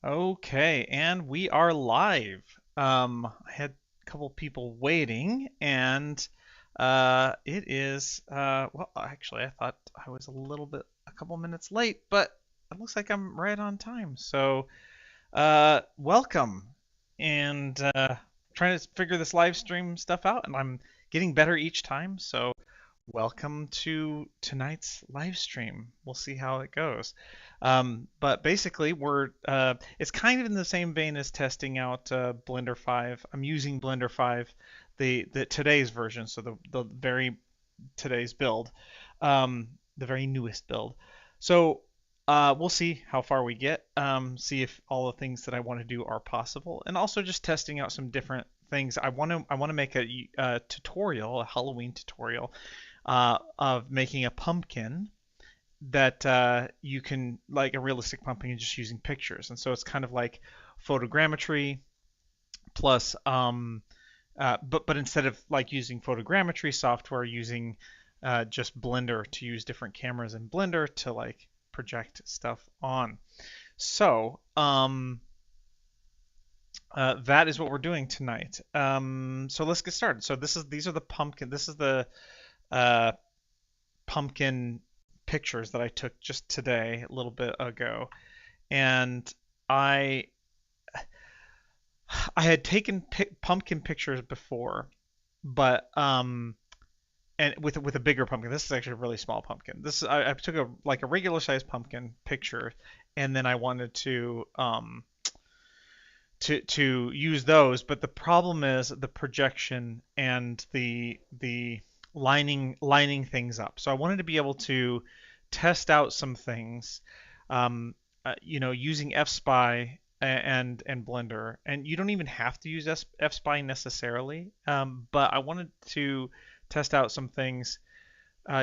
Okay, and we are live. I had a couple people waiting, and it is well, actually, I thought I was a couple minutes late, but it looks like I'm right on time. So, welcome, and trying to figure this live stream stuff out, and I'm getting better each time. So, welcome to tonight's live stream. We'll see how it goes. But basically, it's kind of in the same vein as testing out Blender 5. I'm using Blender 5, the today's version, so the very today's build, the very newest build. So we'll see how far we get, see if all the things that I want to do are possible, and also just testing out some different things. I want to make a tutorial, a Halloween tutorial, of making a pumpkin that you can, like a realistic pumpkin, just using pictures. And so it's kind of like photogrammetry plus, but instead of like using photogrammetry software, using just Blender to use different cameras in Blender to like project stuff on. So that is what we're doing tonight. So let's get started. So these are the pumpkin. This is the uh, pumpkin pictures that I took just today, a little bit ago, and I I had taken pumpkin pictures before, but and with a bigger pumpkin. This is actually a really small pumpkin. I took a regular sized pumpkin picture, and then I wanted to use those, but the problem is the projection and the lining things up. So I wanted to be able to test out some things, using FSpy and Blender. And you don't even have to use FSpy necessarily, but I wanted to test out some things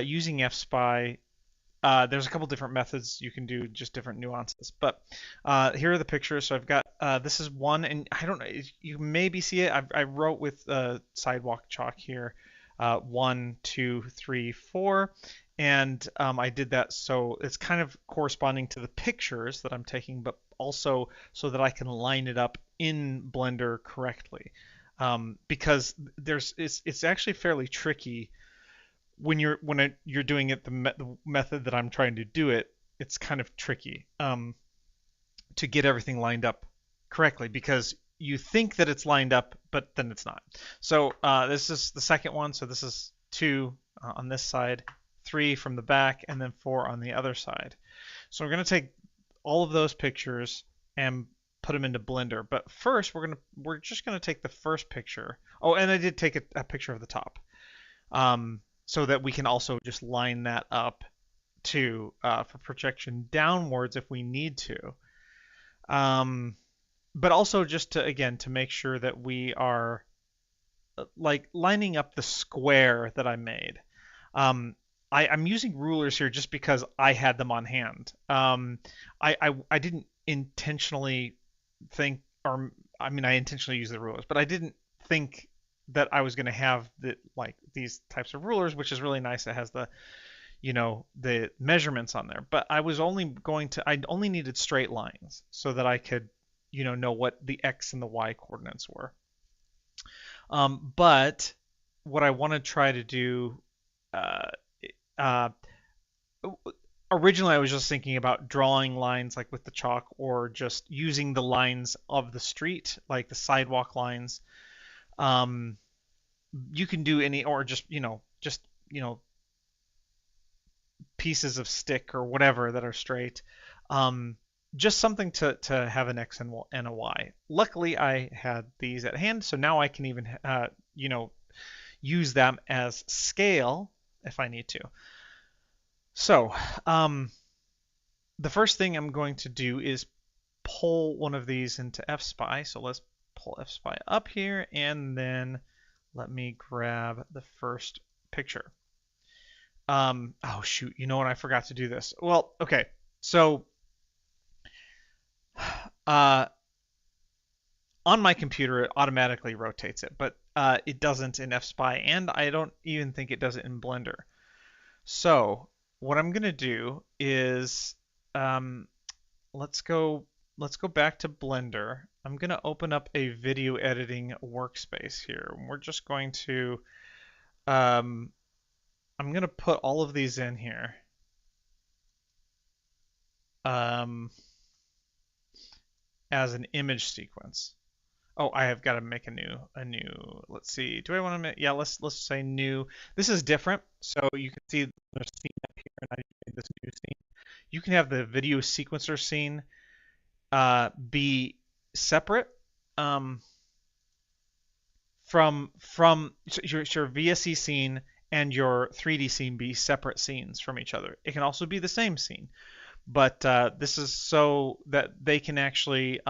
using FSpy. There's a couple different methods you can do, just different nuances. But here are the pictures. So I've got this is one, and I don't know, you maybe see it. I wrote with sidewalk chalk here, 1, 2, 3, 4, and I did that so it's kind of corresponding to the pictures that I'm taking, but also so that I can line it up in Blender correctly. Because it's actually fairly tricky when you're doing it the method that I'm trying to do it. It's kind of tricky to get everything lined up correctly because you think that it's lined up, but then it's not. So this is the second one. So this is 2 on this side, 3 from the back, and then 4 on the other side. So we're going to take all of those pictures and put them into Blender. But first, we're just gonna take the first picture. Oh, and I did take a picture of the top, so that we can also just line that up too, for projection downwards if we need to. But also just to make sure that we are like lining up the square that I made. I'm using rulers here just because I had them on hand. I didn't intentionally think, or I mean, I intentionally used the rulers, but I didn't think that I was going to have these types of rulers, which is really nice. It has the measurements on there. But I only needed straight lines so that I could know what the X and the Y coordinates were. But what I want to try to do, uh, originally I was just thinking about drawing lines like with the chalk, or just using the lines of the street, like the sidewalk lines. You can do any, or just pieces of stick or whatever that are straight. Just something to have an X and a Y. Luckily, I had these at hand, so now I can even use them as scale if I need to. So the first thing I'm going to do is pull one of these into FSpy. So let's pull FSpy up here, and then let me grab the first picture. Oh shoot, you know what? I forgot to do this. Well, okay. So on my computer, it automatically rotates it, but it doesn't in FSpy, and I don't even think it does it in Blender. So what I'm gonna do is let's go. let's go back to Blender. I'm going to open up a video editing workspace here. We're just going to, um, I'm going to put all of these in here. Um, as an image sequence. Oh, I have got to make a new, let's see. Do I want to make, yeah, let's say new. This is different. So you can see there's a scene up here and I made this new scene. You can have the video sequencer scene be separate from your VSE scene and your 3D scene be separate scenes from each other. It can also be the same scene, but this is so that they can actually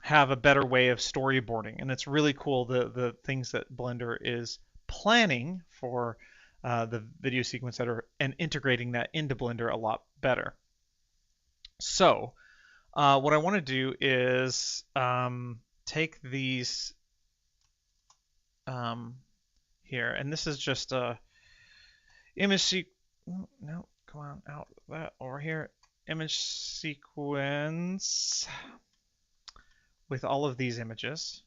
have a better way of storyboarding, and it's really cool the things that Blender is planning for the video sequence editor and integrating that into Blender a lot better. So what I want to do is take these here, and this is just a image no, come on, out of that, over here, image sequence with all of these images.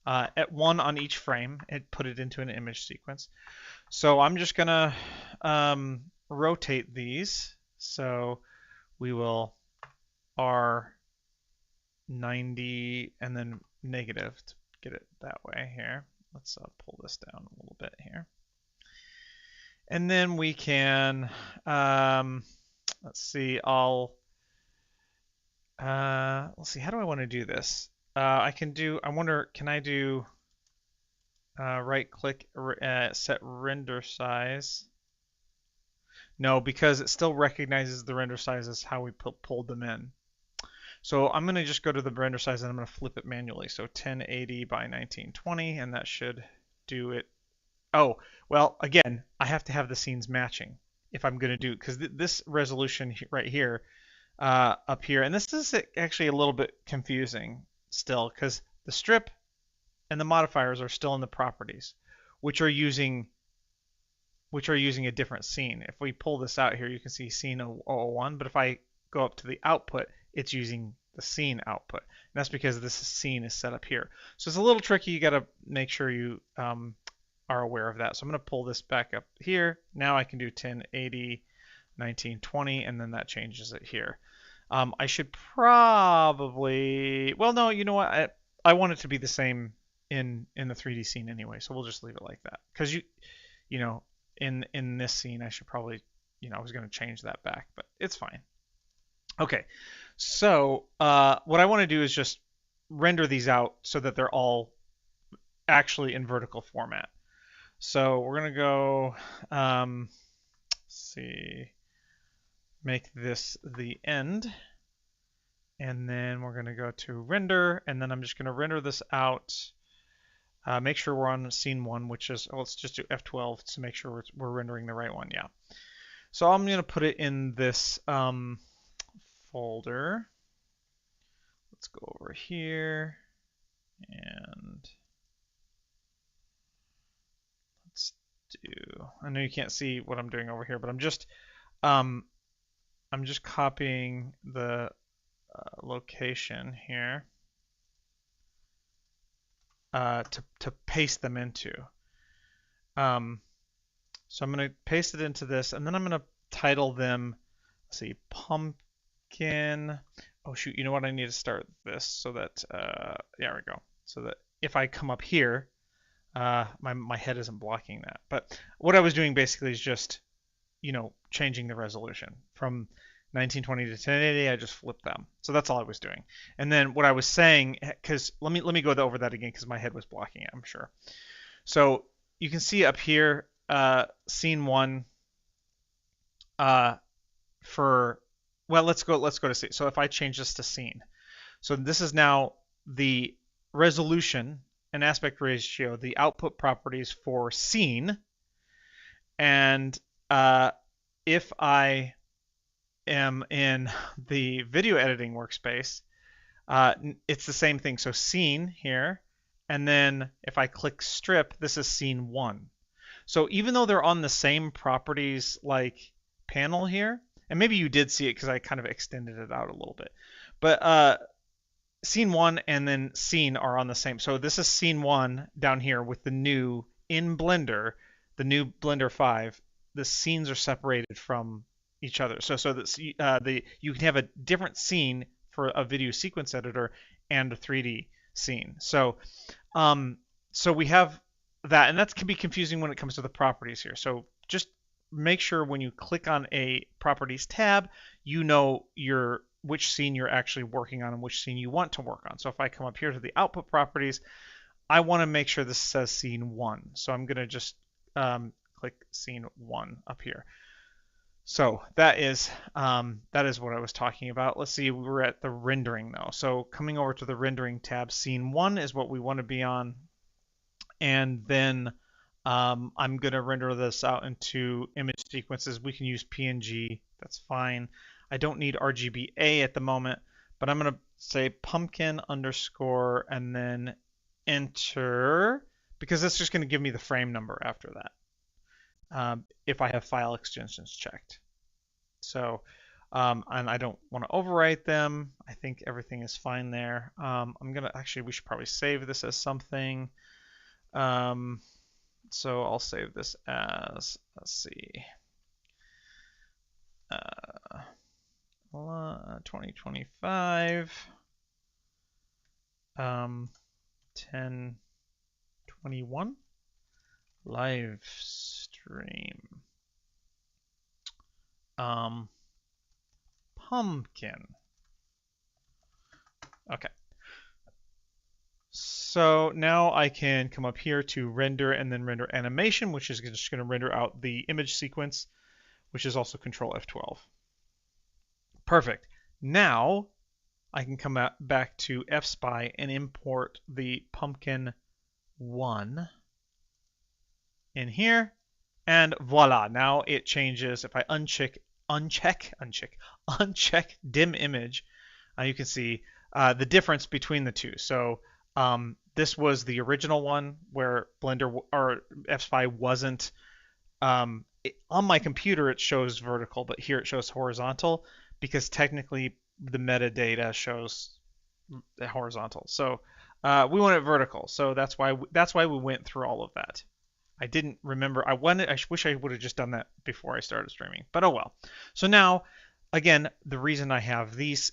At one on each frame, it put it into an image sequence. So I'm just gonna rotate these. So we will R90 and then negative to get it that way here. Let's pull this down a little bit here. And then we can, let's see, let's see, how do I want to do this? I wonder, can I do right click, set render size? No, because it still recognizes the render size as how we pulled them in. So I'm going to just go to the render size and I'm going to flip it manually. So 1080 by 1920, and that should do it. Oh, well, again, I have to have the scenes matching if I'm going to do, because this resolution right here, up here, and this is actually a little bit confusing still, because the strip and the modifiers are still in the properties, which are using a different scene. If we pull this out here, you can see scene 001, but if I go up to the output, it's using the scene output. And that's because this scene is set up here. So it's a little tricky. You got to make sure you are aware of that. So I'm going to pull this back up here. Now I can do 1080, 1920, and then that changes it here. I should probably, well, no, you know what? I want it to be the same in the 3D scene anyway, so we'll just leave it like that. Because you know, in this scene, I should probably, I was going to change that back, but it's fine. Okay, so what I want to do is just render these out so that they're all actually in vertical format. So we're going to go, let's see, make this the end. And then we're going to go to render, and then I'm just going to render this out. Make sure we're on scene 1, which is, let's just do F12 to make sure we're rendering the right one. Yeah. So I'm going to put it in this folder. Let's go over here and let's do, I know you can't see what I'm doing over here, but I'm just copying the location here to paste them into. So I'm going to paste it into this, and then I'm going to title them, let's see, pumpkin. Oh shoot, you know what? I need to start this so that, there we go. So that if I come up here, my head isn't blocking that. But what I was doing basically is just, changing the resolution from 1920 to 1080. I just flipped them. So that's all I was doing. And then what I was saying, because let me go over that again because my head was blocking it, I'm sure. So you can see up here, scene 1 for, well, let's go to scene. So if I change this to scene, so this is now the resolution and aspect ratio, the output properties for scene. And if I am in the video editing workspace, it's the same thing. So scene here, and then if I click strip, this is scene 1. So even though they're on the same properties like panel here, and maybe you did see it because I kind of extended it out a little bit, But scene 1 and then scene are on the same. So this is scene 1 down here with the new in Blender, the new Blender 5. The scenes are separated from each other. So the you can have a different scene for a video sequence editor and a 3D scene. Um, so we have that, and that can be confusing when it comes to the properties here. So just make sure when you click on a properties tab, you know which scene you're actually working on and which scene you want to work on. So if I come up here to the output properties, I want to make sure this says scene 1. So I'm going to just click scene 1 up here. So that is what I was talking about. Let's see, we were at the rendering though. So coming over to the rendering tab, scene 1 is what we want to be on. And then I'm going to render this out into image sequences. We can use PNG. That's fine. I don't need RGBA at the moment, but I'm going to say pumpkin underscore and then enter, because that's just going to give me the frame number after that, if I have file extensions checked. So, and I don't want to overwrite them. I think everything is fine there. We should probably save this as something. So I'll save this as, let's see, 2025, 1021 live stream, pumpkin. Okay. So now I can come up here to render and then render animation, which is just going to render out the image sequence, which is also Control F12. Perfect. Now I can come back to FSpy and import the pumpkin 1 in here, and voila, now it changes. If I uncheck dim image, you can see the difference between the two. So this was the original one where Blender or FSpy wasn't, on my computer it shows vertical, but here it shows horizontal because technically the metadata shows horizontal. So we want it vertical. So that's why we went through all of that. I didn't remember. I wish I would have just done that before I started streaming, but oh well. So now, again, the reason I have these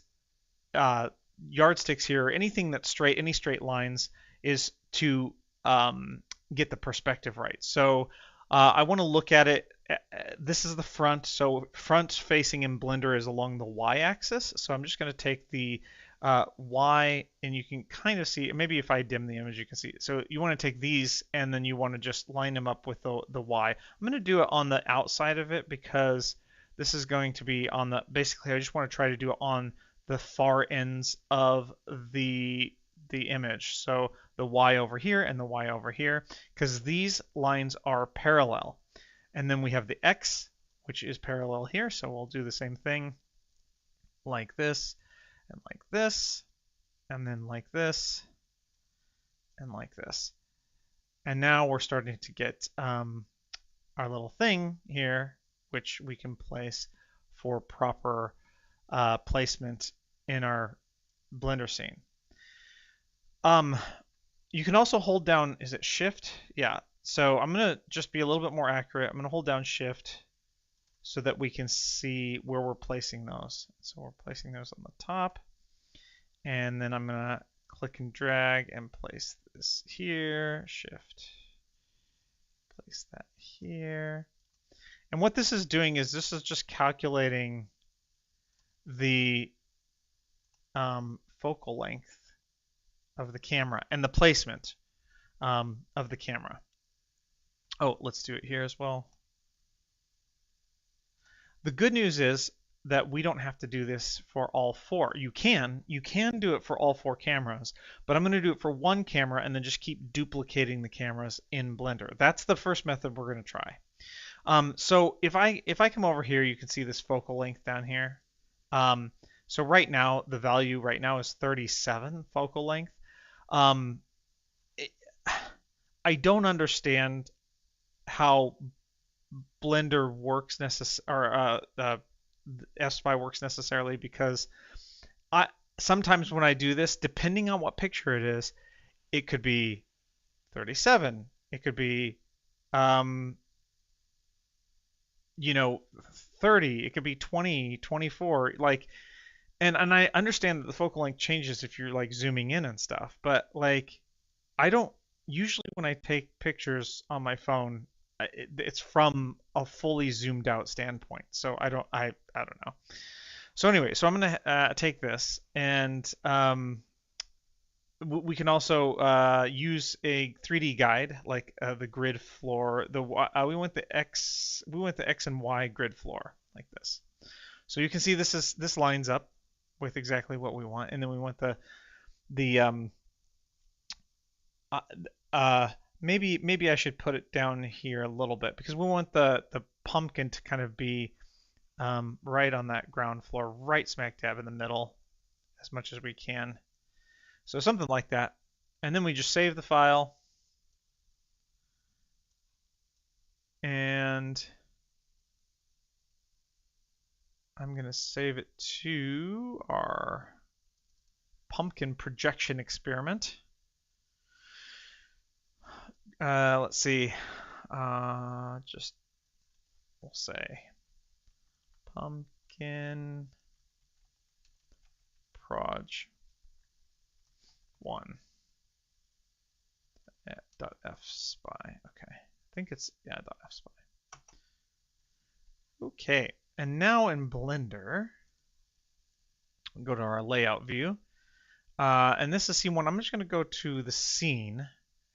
yardsticks here, anything that's straight, any straight lines, is to get the perspective right. So I want to look at it. This is the front. So front facing in Blender is along the y-axis. So I'm just going to take the Y, and you can kind of see, maybe if I dim the image, you can see it. So you want to take these, and then you want to just line them up with the Y. I'm going to do it on the outside of it because this is going to be on the, basically I just want to try to do it on the far ends of the image. So the Y over here and the Y over here, because these lines are parallel. And then we have the X, which is parallel here. So we'll do the same thing like this, and like this, and then like this, and like this. And now we're starting to get our little thing here, which we can place for proper placement in our Blender scene. You can also hold down, is it Shift? Yeah. So I'm going to just be a little bit more accurate. I'm going to hold down Shift so that we can see where we're placing those. So we're placing those on the top. And then I'm going to click and drag and place this here. Shift. Place that here. And what this is doing is this is just calculating the focal length of the camera and the placement of the camera. Oh, let's do it here as well. The good news is that we don't have to do this for all four. You can do it for all four cameras, but I'm going to do it for one camera and then just keep duplicating the cameras in Blender. That's the first method we're going to try. So if I come over here, you can see this focal length down here. So right now, the value right now is 37 focal length. I don't understand how Blender works FSpy works necessarily, because sometimes when I do this, depending on what picture it is, it could be 37. It could be, um, you know, 30. It could be 20, 24. Like, and I understand that the focal length changes if you're like zooming in and stuff, but like I don't usually when I take pictures on my phone, it's from a fully zoomed out standpoint. So I don't know. So anyway, so I'm gonna take this and we can also use a 3D guide like the grid floor. We went the X and Y grid floor like this. So you can see this lines up with exactly what we want, and then we want the uh, uh, maybe I should put it down here a little bit because we want the pumpkin to kind of be right on that ground floor, right smack dab in the middle as much as we can. So something like that. And then we just save the file and I'm going to save it to our pumpkin projection experiment. Let's see. Just we'll say pumpkin proj 1 dot fspy. Okay, I think it's dot fspy. Okay, and now in Blender, we'll go to our layout view, and this is scene 1. I'm just going to go to the scene.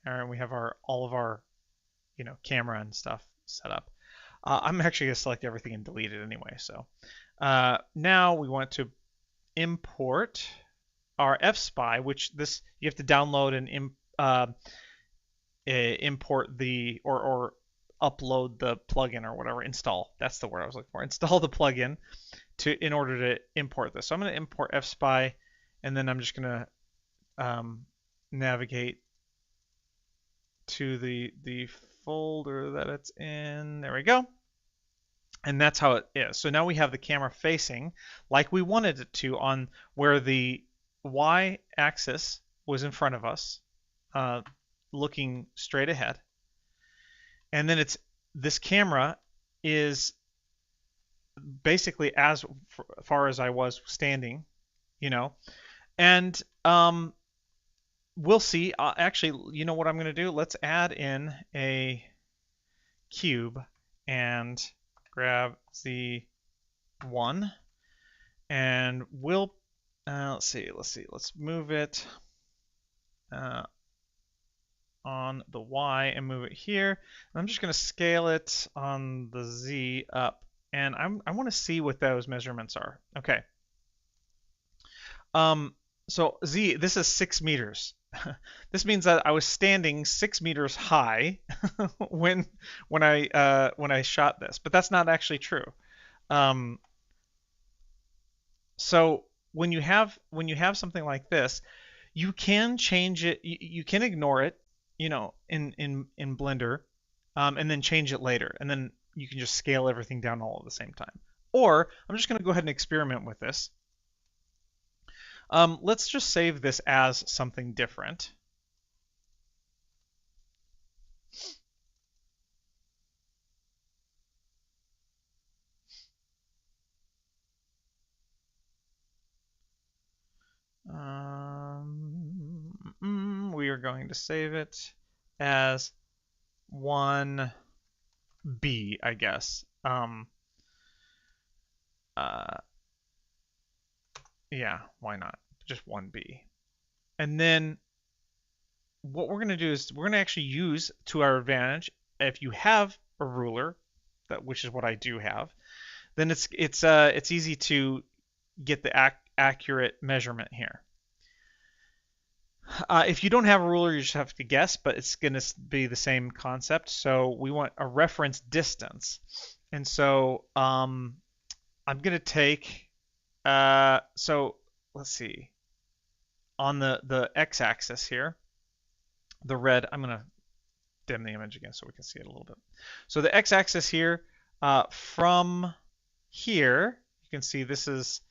All right, we have all of our camera and stuff set up. I'm actually going to select everything and delete it anyway. So now we want to import our fspy, which you have to download and import or upload the plugin or whatever. Install. That's the word I was looking for. Install the plugin in order to import this. So I'm going to import fspy, and then I'm just going to navigate to the folder that it's in. There we go. And that's how it is. So now we have the camera facing like we wanted it to on where the y-axis was in front of us, looking straight ahead. And then this camera is basically as far as I was standing, and we'll see. Actually, you know what I'm going to do? Let's add in a cube and grab Z1, and we'll let's see. Let's move it on the Y and move it here. I'm just going to scale it on the Z up, and I want to see what those measurements are. Okay. So Z, this is 6 meters. This means that I was standing 6 meters high when I shot this, but that's not actually true. So when you have something like this, you can change it. You can ignore it, in Blender, and then change it later, and then you can just scale everything down all at the same time. Or I'm just going to go ahead and experiment with this. Let's just save this as something different. We are going to save it as 1B, I guess. Yeah, why not? Just 1B. And then what we're going to do is we're going to actually use to our advantage. If you have a ruler, which is what I do have, then it's easy to get the accurate measurement here. If you don't have a ruler, you just have to guess, but it's going to be the same concept. So we want a reference distance, and so I'm going to take. So let's see. On the x-axis here, the red. I'm going to dim the image again so we can see it a little bit. So the x-axis here, from here, you can see this is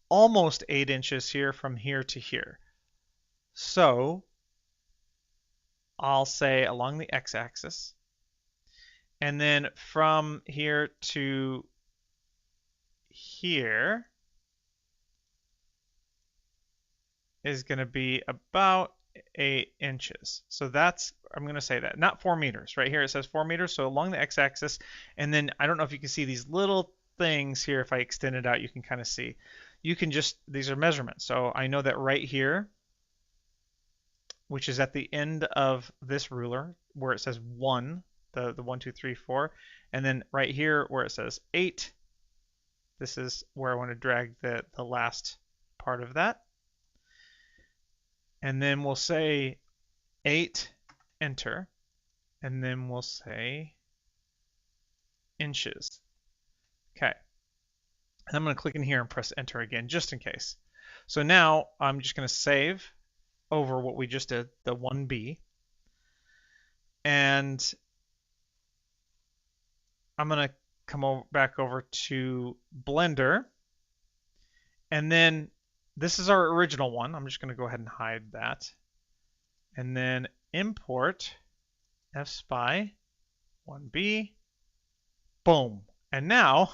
almost 8 inches here from here to here. So I'll say along the x-axis, and then from here to here is going to be about 8 inches. So that's, I'm going to say that, not 4 meters. Right here it says 4 meters, so along the x-axis, and then I don't know if you can see these little things here. If I extend it out, you can kind of see. You can just, these are measurements. So I know that right here, which is at the end of this ruler, where it says 1, the 1, 2, 3, 4, and then right here where it says 8, this is where I want to drag the last part of that. And then we'll say 8, enter, and then we'll say inches. Okay. And I'm going to click in here and press enter again, just in case. So now I'm just going to save over what we just did, the 1B. And I'm going to come back over to Blender. And then this is our original one. I'm just going to go ahead and hide that. And then import fspy 1B. Boom. And now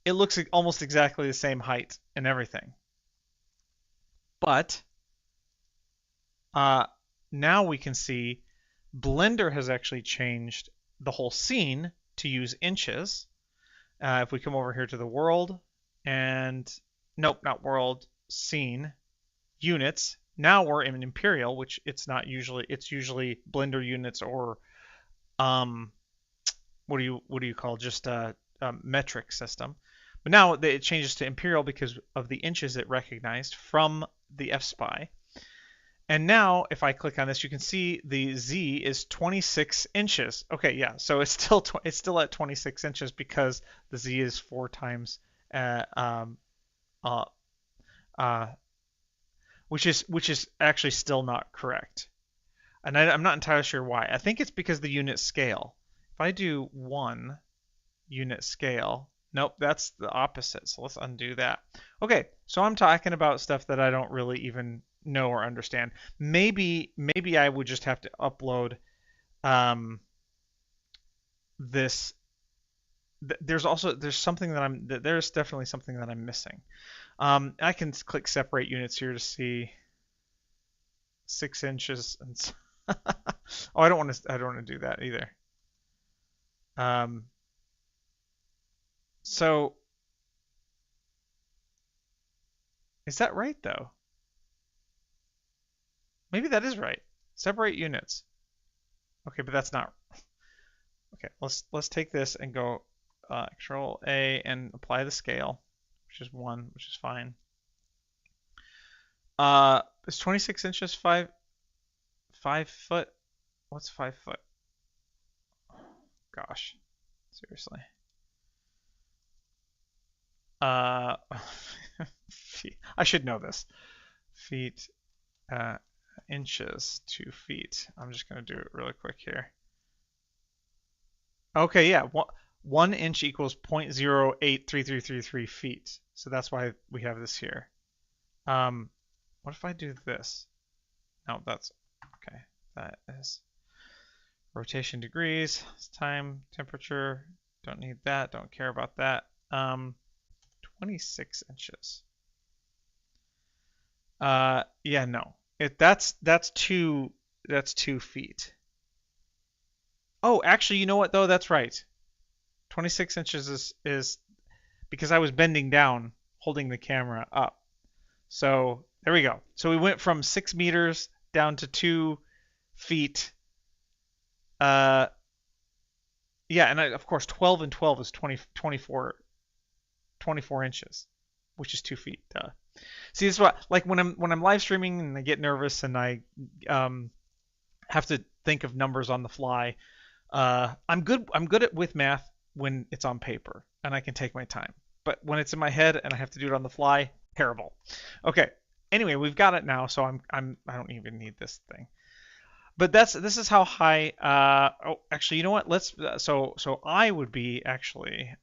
it looks almost exactly the same height and everything. But now we can see Blender has actually changed the whole scene to use inches. If we come over here to the world and, nope, not world, scene, units. Now we're in Imperial, which it's not usually, it's usually Blender units or what do you call, just a metric system. But now it changes to Imperial because of the inches it recognized from the fspy. And now if I click on this, you can see the Z is 26 inches. Okay, yeah, so it's still at 26 inches because the Z is 4 times which is actually still not correct. And I'm not entirely sure why. I think it's because the unit scale. If I do 1 unit scale, nope, that's the opposite. So let's undo that. Okay, so I'm talking about stuff that I don't really even know or understand. Maybe I would just have to upload this. There's something that there's definitely something that I'm missing. I can click separate units here to see 6 inches and oh, I don't want to do that either. So is that right though? Maybe that is right. Separate units. Okay, but that's not. Okay, let's take this and go Control A and apply the scale, which is 1, which is fine. Is 26 inches 5 foot? What's 5 foot? Gosh, seriously. I should know this. Feet, inches to feet. I'm just gonna do it really quick here. Okay, yeah, 1 inch equals 0.083333 feet. So that's why we have this here. What if I do this? No, that's okay. That is rotation degrees, time, temperature. Don't need that. Don't care about that. 26 inches. Yeah, no. That's 2 feet. Oh, actually, you know what though? That's right. 26 inches is because I was bending down, holding the camera up. So there we go. So we went from 6 meters down to 2 feet. Yeah, and of course 12 and 12 is 24 inches, which is 2 feet. See, this is what, like when I'm live streaming and I get nervous and I have to think of numbers on the fly. I'm good with math when it's on paper and I can take my time. But when it's in my head and I have to do it on the fly, terrible. Okay. Anyway, we've got it now, so I don't even need this thing. But this is how high. Oh, actually, you know what? So I would be actually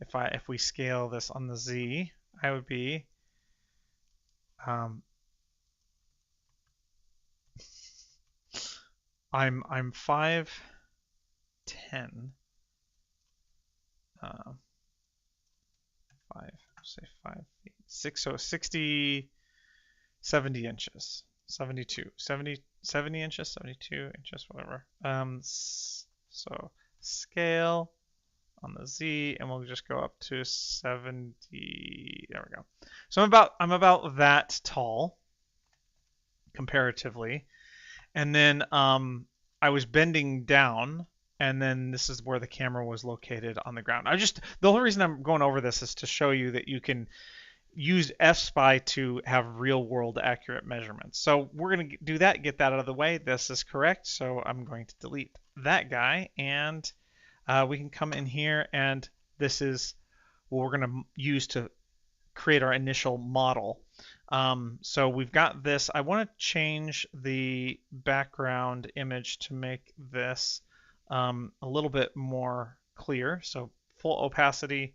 if we scale this on the Z, I would be I'm 5'10", 5 feet 6, so 60, 70 inches, 72, 70 inches, 72 inches, whatever. So scale on the Z, and we'll just go up to 70. There we go. So I'm about that tall comparatively, and then I was bending down, and then this is where the camera was located on the ground. The only reason I'm going over this is to show you that you can use F-SPY to have real-world accurate measurements. So we're going to do that, get that out of the way. This is correct, so I'm going to delete that guy, and we can come in here, and this is what we're going to use to create our initial model. So we've got this. I want to change the background image to make this a little bit more clear. So full opacity,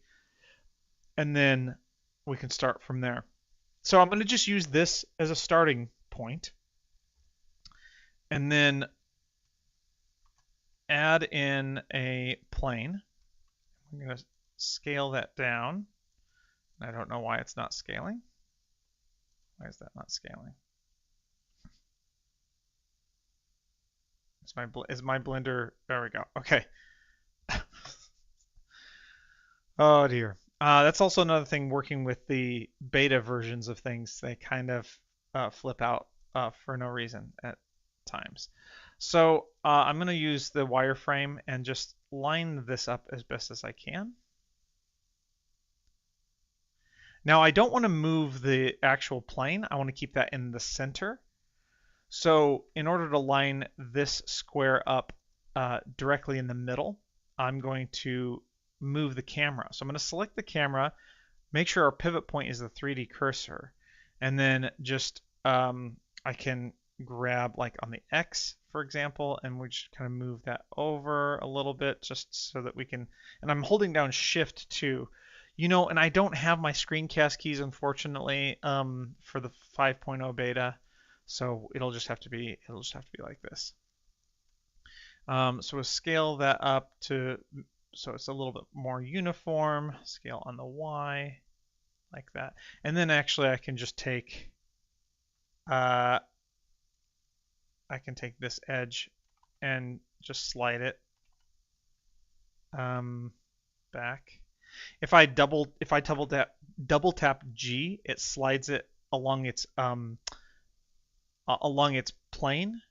and then we can start from there. So I'm going to just use this as a starting point, and then add in a plane. I'm going to scale that down. I don't know why it's not scaling. Why is that not scaling? Is my Blender? There we go. Okay. Oh dear. That's also another thing working with the beta versions of things. They kind of flip out for no reason at times. So I'm going to use the wireframe and just line this up as best as I can. Now I don't want to move the actual plane. I want to keep that in the center. So in order to line this square up directly in the middle, I'm going to move the camera. So I'm going to select the camera, make sure our pivot point is the 3D cursor, and then just I can grab like on the X, for example, and we just kind of move that over a little bit just so that we can, and I'm holding down Shift too. You know, and I don't have my screencast keys, unfortunately, for the 5.0 beta, so it'll just have to be like this. So we'll scale that up to so it's a little bit more uniform. Scale on the Y like that, and then actually I can just take this edge and just slide it back. If I double tap G, it slides it along its plane,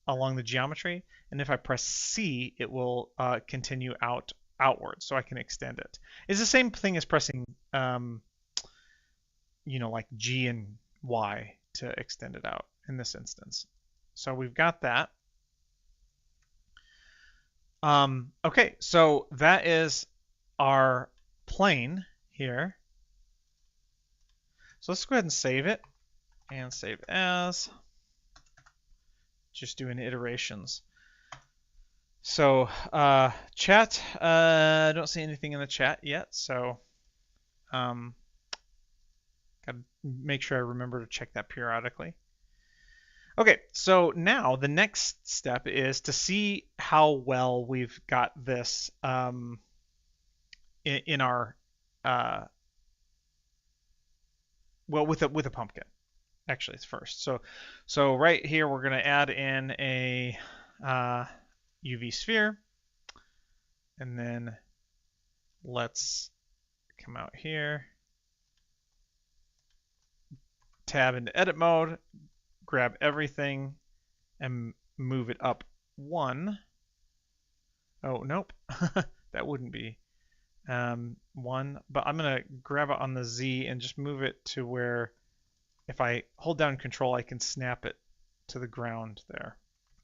along the geometry, and if I press C, it will continue outward, so I can extend it. It's the same thing as pressing like G and Y to extend it out in this instance. So we've got that. Okay, so that is our plane here. So let's go ahead and save it, and save as. Just doing iterations. So chat, I don't see anything in the chat yet, so gotta make sure I remember to check that periodically. Okay, so now the next step is to see how well we've got this in our well, with a pumpkin. Actually, it's first. So right here we're going to add in a UV sphere, and then let's come out here, tab into edit mode, grab everything, and move it up 1. Oh, nope. That wouldn't be 1, but I'm going to grab it on the Z and just move it to where if I hold down Control, I can snap it to the ground there.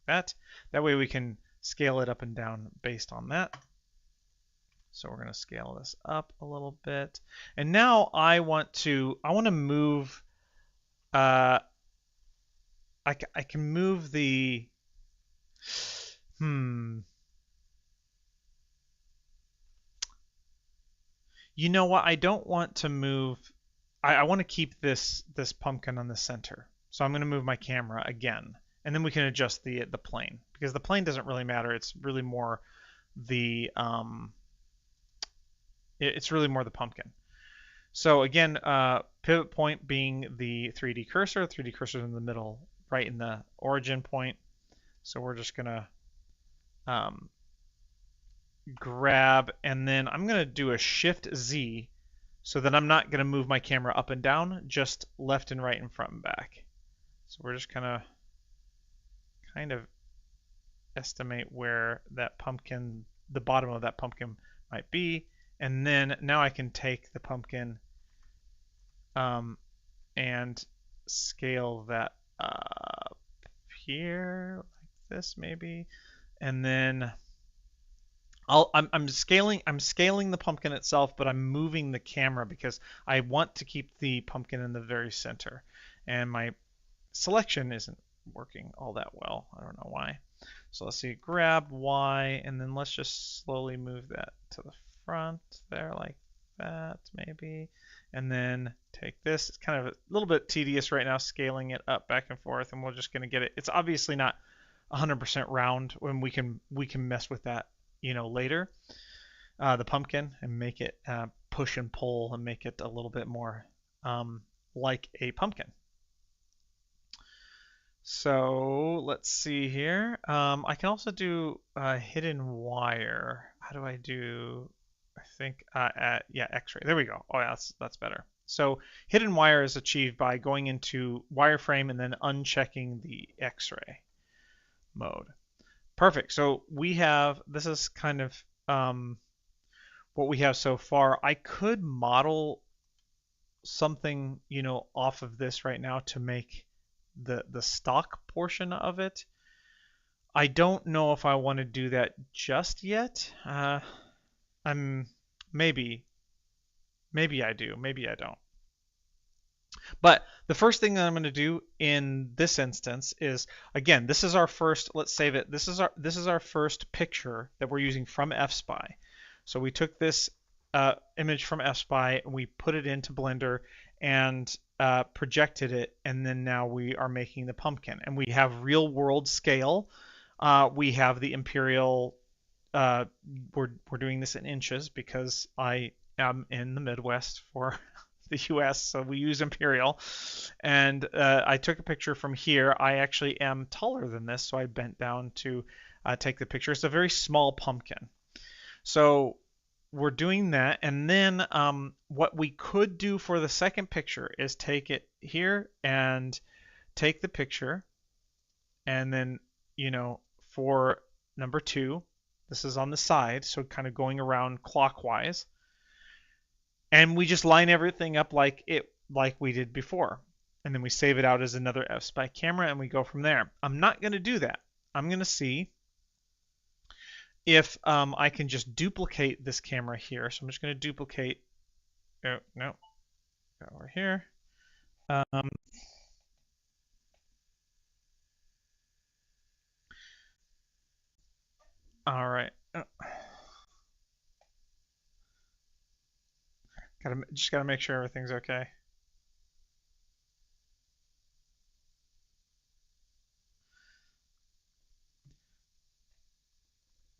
That way we can scale it up and down based on that. So we're going to scale this up a little bit. And now I want to move I can move the You know what? I don't want to move. I want to keep this pumpkin on the center. So I'm going to move my camera again, and then we can adjust the plane because the plane doesn't really matter. It's really more the it's really more the pumpkin. So again, pivot point being the 3D cursor. 3D cursor is in the middle, right in the origin point. So we're just gonna um, grab, and then I'm gonna do a Shift Z, so that I'm not gonna move my camera up and down, just left and right and front and back. So we're just gonna kind of estimate where that pumpkin, the bottom of that pumpkin might be, and then now I can take the pumpkin and scale that up here like this maybe, and then I'm scaling the pumpkin itself, but I'm moving the camera because I want to keep the pumpkin in the very center, and my selection isn't working all that well. I don't know why. So let's see, grab Y, and then let's just slowly move that to the front there like that maybe, and then take this. It's kind of a little bit tedious right now scaling it up back and forth, and we're just going to get it. It's obviously not 100% round when we can mess with that, later. The pumpkin, and make it push and pull and make it a little bit more like a pumpkin. So let's see here. I can also do hidden wire. How do I do? I think yeah, X-ray. There we go. Oh yeah, that's better. So hidden wire is achieved by going into wireframe and then unchecking the X-ray mode. Perfect. So we have, this is kind of what we have so far. I could model something, off of this right now to make the stock portion of it. I don't know if I want to do that just yet. I'm maybe I do, maybe I don't. But the first thing that I'm going to do in this instance is, again, this is our first, let's save it. This is our first picture that we're using from FSpy. So we took this image from FSpy and we put it into Blender and projected it, and then now we are making the pumpkin. And we have real world scale. We have the imperial. We're doing this in inches because I am in the Midwest for the US, so we use imperial. And I took a picture from here. I actually am taller than this, so I bent down to take the picture. It's a very small pumpkin. So we're doing that, and then what we could do for the second picture is take it here and take the picture, and then for number 2, this is on the side, so kind of going around clockwise, and we just line everything up like we did before, and then we save it out as another FSpy camera, and we go from there. I'm not going to do that. I'm going to see if I can just duplicate this camera here. So I'm just going to duplicate. Oh, no. Go over here. All right. Just gotta make sure everything's okay.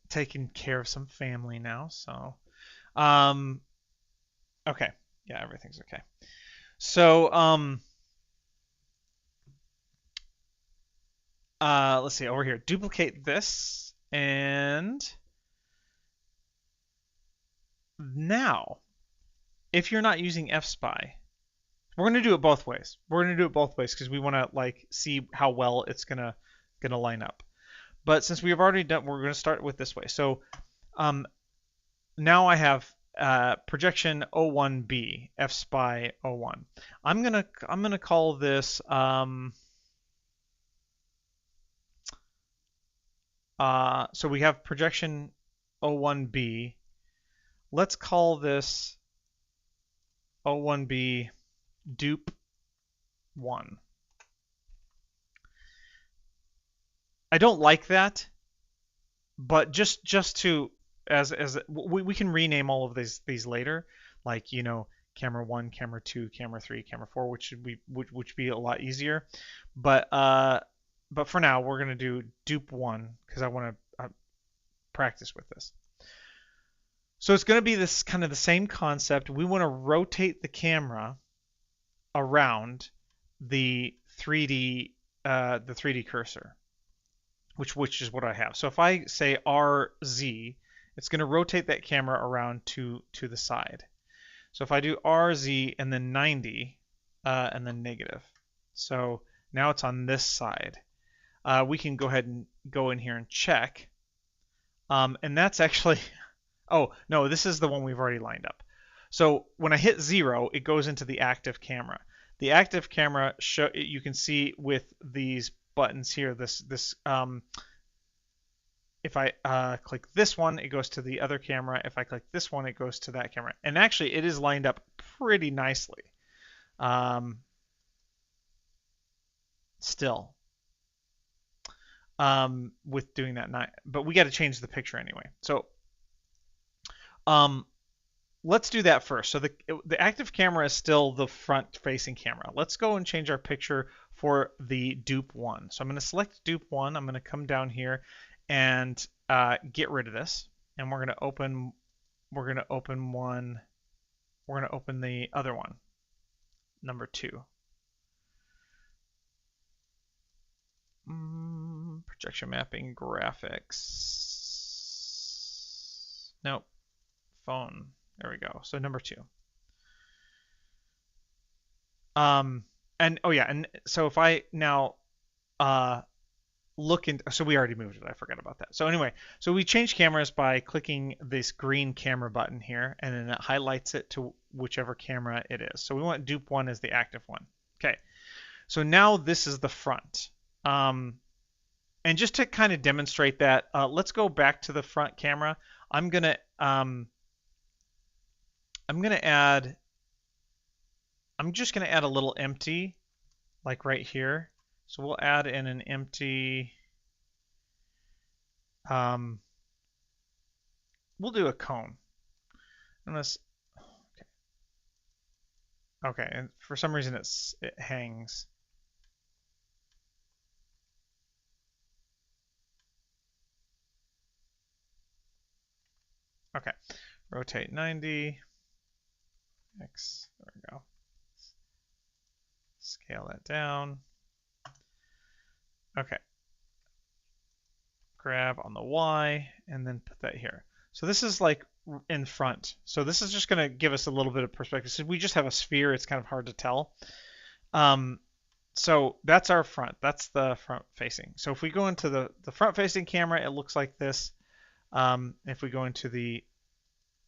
Taking care of some family now, so okay. Yeah, everything's okay. So let's see, over here, duplicate this, and now if you're not using FSpy, we're going to do it both ways. We're going to do it both ways because we want to see how well it's gonna line up. But since we have already done, we're going to start with this way. So now I have projection 01B, FSpy 01. I'm gonna call this so we have projection 01B. Let's call this 01B dupe 1. I don't like that, but just to as we can rename all of these later. like, camera 1, camera 2, camera 3, camera 4, which would be a lot easier. But for now, we're going to do dupe 1 because I want to practice with this. So it's going to be this kind of the same concept. We want to rotate the camera around the 3D cursor, which is what I have. So if I say RZ, it's going to rotate that camera around to the side. So if I do RZ and then 90 and then negative, so now it's on this side. We can go ahead and go in here and check, and that's actually. Oh, no, this is the one we've already lined up. So when I hit 0, it goes into the active camera. The active camera, you can see with these buttons here, if I click this one, it goes to the other camera. If I click this one, it goes to that camera. And actually, it is lined up pretty nicely. Still. With doing that, but we got to change the picture anyway. So let's do that first. So the active camera is still the front-facing camera. Let's go and change our picture for the dupe 1. So I'm going to select dupe 1. I'm going to come down here and get rid of this, and we're going to open one. We're going to open the other one, number 2. Projection mapping graphics. Nope. Phone. There we go. So number 2. And oh yeah, and so if I now look in, so we already moved it. I forgot about that. So anyway, so we change cameras by clicking this green camera button here, and then it highlights it to whichever camera it is. So we want dupe 1 as the active one. Okay. So now this is the front. And just to kind of demonstrate that, let's go back to the front camera. I'm just gonna add a little empty, like right here. So we'll add in an empty. We'll do a cone. Okay, and for some reason it hangs. Okay, rotate 90. X, there we go. Scale that down. Okay. Grab on the Y and then put that here. So this is like in front. So this is just going to give us a little bit of perspective. So we just have a sphere. It's kind of hard to tell. So that's our front. That's the front facing. So if we go into the front facing camera, it looks like this. If we go into the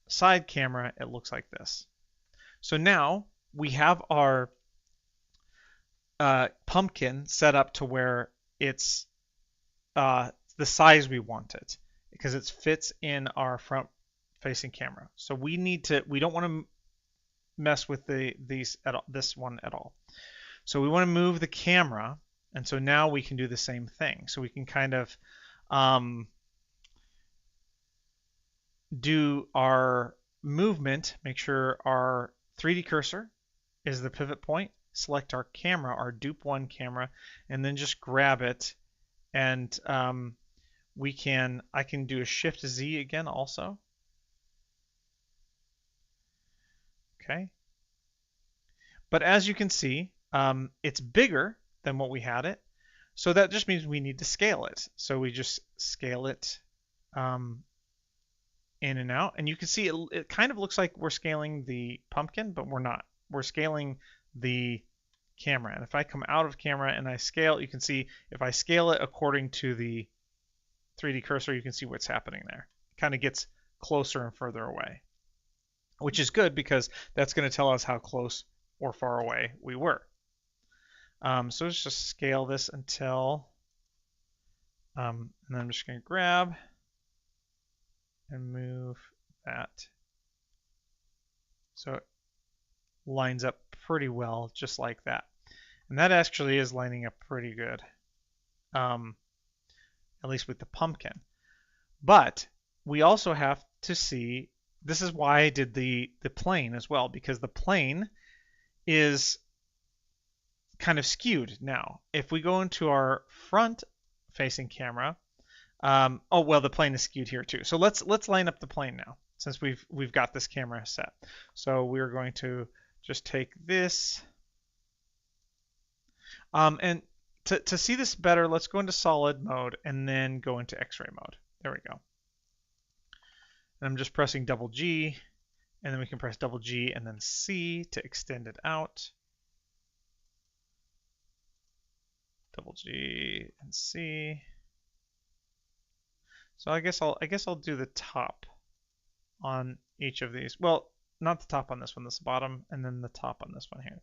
side camera, it looks like this. So now we have our pumpkin set up to where it's the size we want it, because it fits in our front facing camera. So we don't want to mess with this one at all. So we want to move the camera, and so now we can do the same thing. So we can kind of do our movement, make sure our 3D cursor is the pivot point, select our camera, our dupe 1 camera, and then just grab it, and I can do a Shift Z again also. Okay. But as you can see, it's bigger than what we had it, so that just means we need to scale it. So we just scale it in and out, and you can see it kind of looks like we're scaling the pumpkin, but we're not. We're scaling the camera. And if I come out of camera and I scale, you can see if I scale it according to the 3D cursor, you can see what's happening there. It kind of gets closer and further away, which is good because that's going to tell us how close or far away we were. So let's just scale this until, and then I'm just going to grab and move that so it lines up pretty well, just like that. And that actually is lining up pretty good, at least with the pumpkin. But we also have to see this is why I did the plane as well, because the plane is kind of skewed now. If we go into our front facing camera, oh well, the plane is skewed here too. So let's line up the plane now, since we've got this camera set. So we're going to just take this, and to see this better, let's go into solid mode and then go into X-ray mode. There we go. And I'm just pressing double G, and then we can press double G and then C to extend it out. Double G and C. So I guess I'll do the top on each of these. Well, not the top on this one, this is the bottom, and then the top on this one here,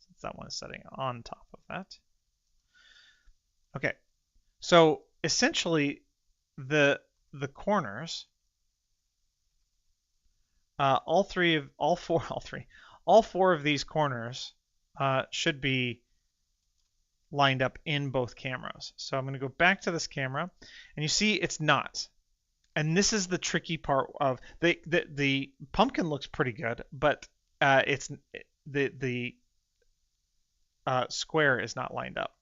since that one is setting on top of that. Okay, so essentially the corners, all four of these corners should be lined up in both cameras. So I'm going to go back to this camera, and you see it's not. And this is the tricky part of the pumpkin looks pretty good, but it's the square is not lined up.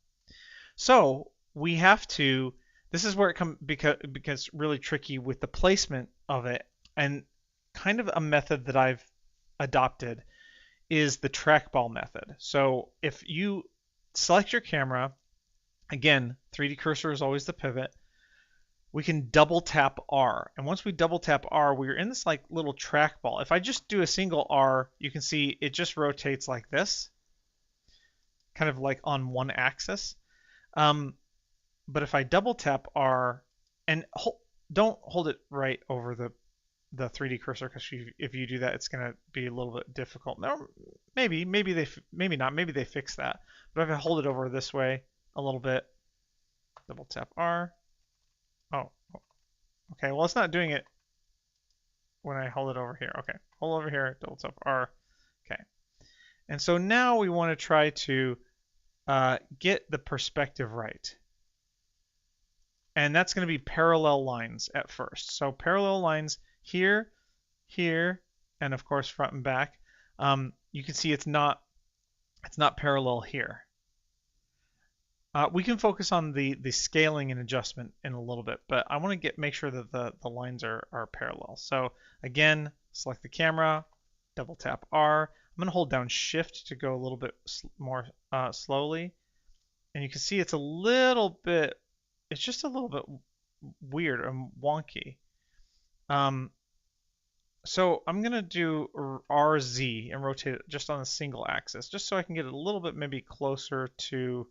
So we have to. This is where it becomes really tricky with the placement of it, and kind of a method that I've adopted is the trackball method. So if you select your camera, again, 3D cursor is always the pivot. We can double tap R, and once we double tap R, we're in this like little trackball. If I just do a single R, you can see it just rotates like this, kind of like on one axis. But if I double tap R, and don't hold it right over the 3D cursor, because if you do that, it's going to be a little bit difficult. No, maybe not. Maybe they fix that. But if I hold it over this way a little bit, double tap R. Oh, okay. Well, it's not doing it when I hold it over here. Okay, hold over here, double tap R. Okay. And so now we want to try to get the perspective right. And that's going to be parallel lines at first. So parallel lines here, here, and of course front and back. You can see it's not parallel here. We can focus on the scaling and adjustment in a little bit, but I want to make sure that the lines are parallel. So again, select the camera, double tap R. I'm going to hold down Shift to go a little bit more slowly, and you can see it's just a little bit weird and wonky. So I'm going to do RZ and rotate it just on a single axis, just so I can get it a little bit maybe closer to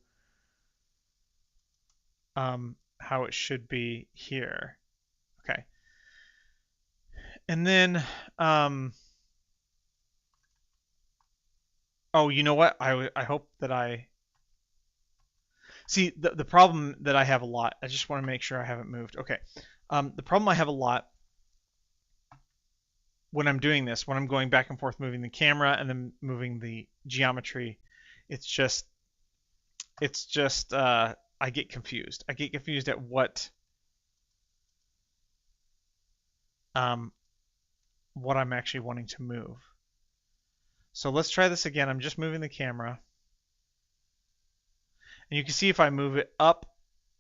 how it should be here. Okay. And then, oh, you know what? I hope that I see the problem that I have a lot. I just want to make sure I haven't moved. Okay. The problem I have a lot when I'm doing this, when I'm going back and forth moving the camera and then moving the geometry, it's just I get confused. I get confused at what I'm actually wanting to move. So let's try this again. I'm just moving the camera. And you can see if I move it up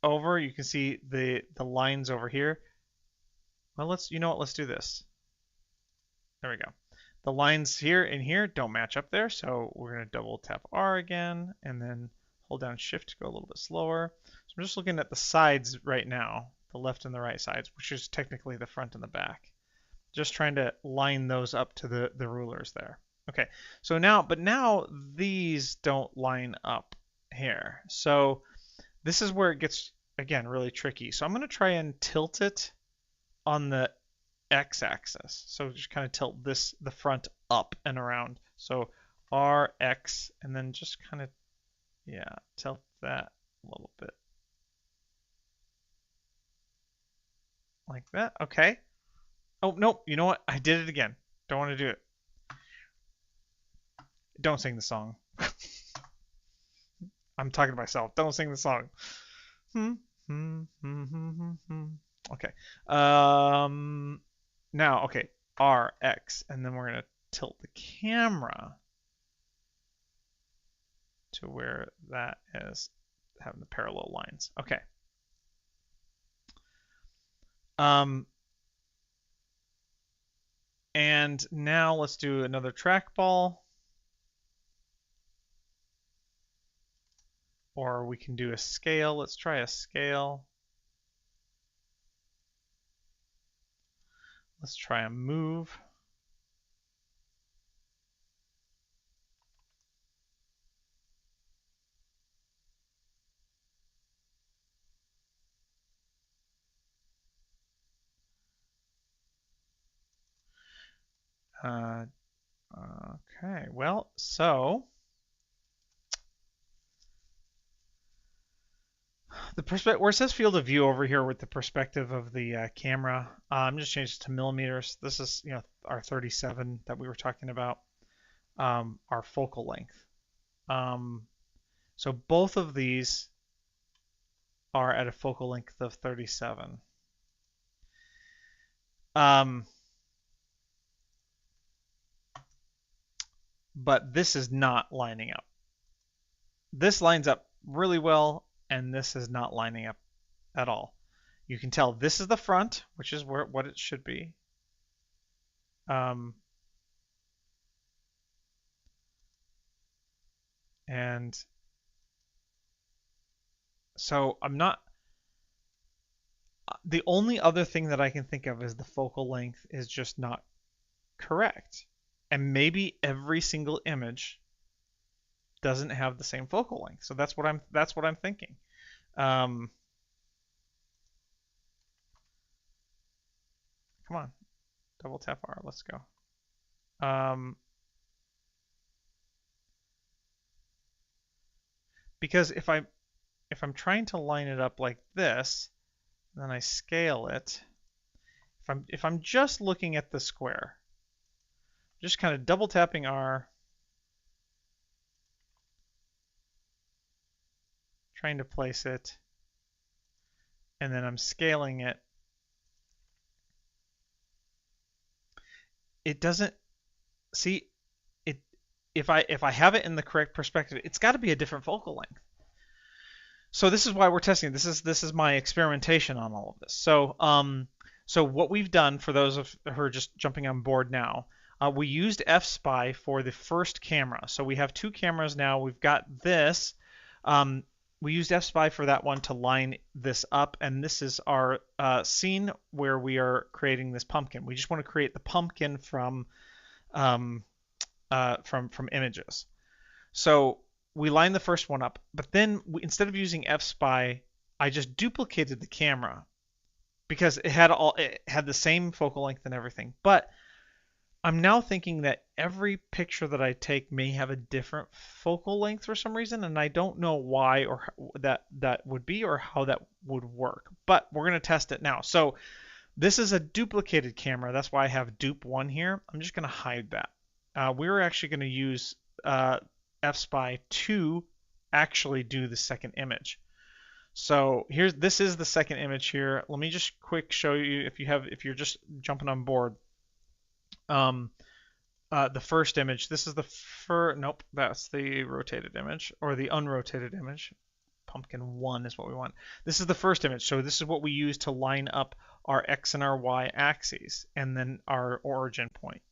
over, you can see the lines over here. Well, you know what? Let's do this. There we go. The lines here and here don't match up there, so we're going to double tap R again and then hold down Shift to go a little bit slower. So I'm just looking at the sides right now, the left and the right sides, which is technically the front and the back. Just trying to line those up to the rulers there. Okay, so now these don't line up here. So this is where it gets, again, really tricky. So I'm going to try and tilt it on the x-axis. So just kind of tilt the front up and around. So R, X, and then just kind of, yeah, tilt that a little bit. Like that. Okay. Oh, nope. You know what? I did it again. Don't want to do it. Don't sing the song. I'm talking to myself. Don't sing the song. Okay. Now, okay. R, X, and then we're going to tilt the camera to where that is having the parallel lines. Okay. And now let's do another trackball. Or we can do a scale. Let's try a scale. Let's try a move. Okay, well, so the perspective where it says field of view over here with the perspective of the camera, I'm just changed it to millimeters. This is our 37 that we were talking about, our focal length. So both of these are at a focal length of 37. But this is not lining up. This lines up really well, and this is not lining up at all. You can tell this is the front, which is what it should be. And so I'm not. The only other thing that I can think of is the focal length is just not correct. And maybe every single image doesn't have the same focal length. So that's what I'm thinking. Come on, double tap R. Let's go. Because if I'm trying to line it up like this, then I scale it. If I'm just looking at the square, just kind of double tapping R, trying to place it, and then I'm scaling it. It doesn't see it. If I have it in the correct perspective, it's got to be a different focal length. So this is why we're testing. This is my experimentation on all of this. So what we've done for those of who are just jumping on board now, we used F-Spy for the first camera. So we have two cameras now. We've got this. We used F-Spy for that one to line this up, and this is our scene where we are creating this pumpkin. We just want to create the pumpkin from images. So we lined the first one up, but then instead of using F-Spy, I just duplicated the camera because it had the same focal length and everything. But I'm now thinking that every picture that I take may have a different focal length for some reason, and I don't know why or that would be or how that would work. But we're going to test it now. So this is a duplicated camera. That's why I have dupe 1 here. I'm just going to hide that. We're actually going to use F-Spy to actually do the second image. So this is the second image here. Let me just quick show you if you're just jumping on board. The first image. This is the nope, that's the rotated image or the unrotated image. Pumpkin 1 is what we want. This is the first image. So this is what we use to line up our X and our Y axes and then our origin point.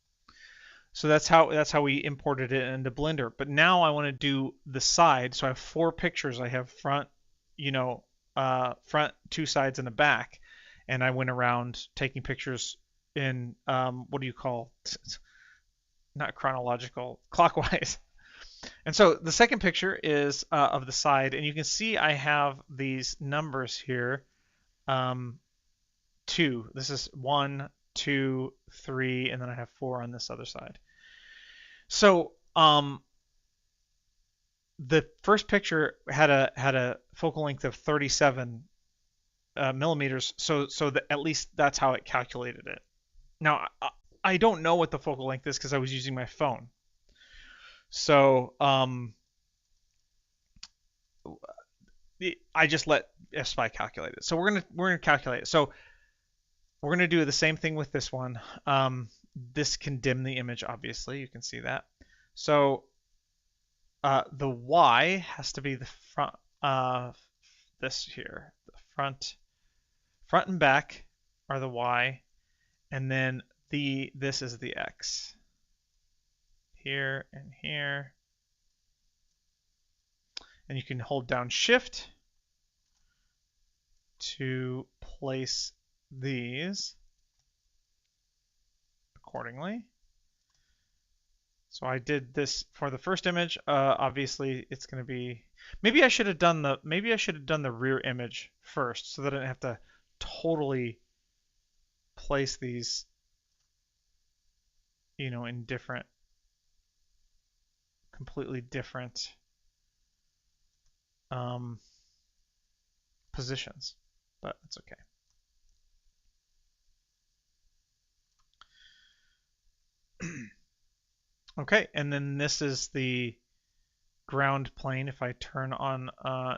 So that's how we imported it into Blender. But now I want to do the side. So I have 4 pictures. I have front, front, 2 sides, and a back. And I went around taking pictures in what do you call? Not chronological, clockwise. And so the second picture is of the side, and you can see I have these numbers here. 2. This is 1, 2, 3, and then I have 4 on this other side. So the first picture had a focal length of 37 millimeters, so that at least that's how it calculated it. Now I don't know what the focal length is because I was using my phone. So I just let F-Spy calculate it. So we're gonna calculate it. So we're going to do the same thing with this one. This can dim the image, obviously. You can see that. So the Y has to be the front. This here, the front and back are the Y, and then this is the X. Here and here. And you can hold down Shift to place these accordingly. So I did this for the first image. Obviously, it's going to be. Maybe I should have done the rear image first, so that I didn't have to totally place these, in completely different positions. But it's okay. Okay, and then this is the ground plane. If I turn on,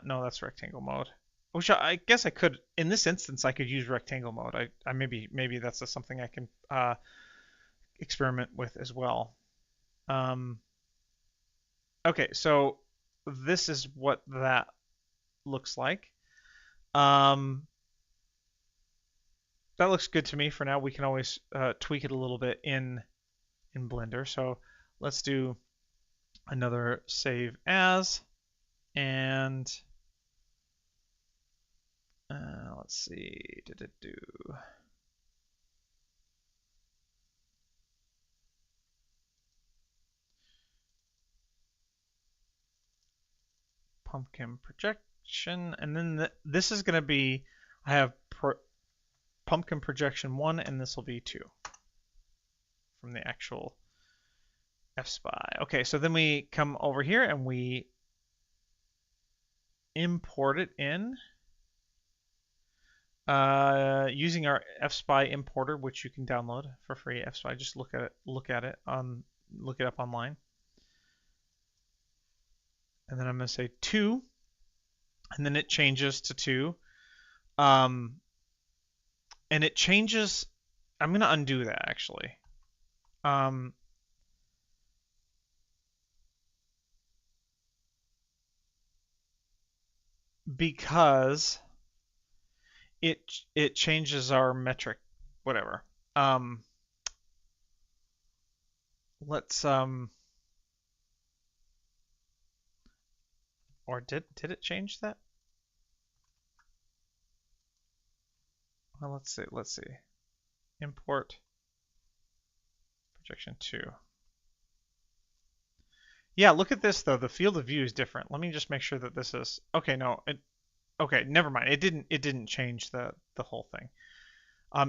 no, that's rectangle mode. Which I guess I could, in this instance, I could use rectangle mode. I maybe that's something I can experiment with as well. Okay, so this is what that looks like. That looks good to me for now. We can always tweak it a little bit in Blender. So let's do another save as, and let's see, pumpkin projection, and then this is going to be, I have pumpkin projection 1, and this will be 2 from the actual FSpy. Okay, so then we come over here and we import it in using our FSpy importer, which you can download for free. FSpy, just look it up online. And then I'm going to say 2, and then it changes to 2. And it changes. I'm going to undo that actually. Because it changes our metric, whatever. Let's or did it change that? Well, let's see. Import projection 2. Yeah, look at this though. The field of view is different. Let me just make sure that this is okay. No, okay, never mind. It didn't change the whole thing.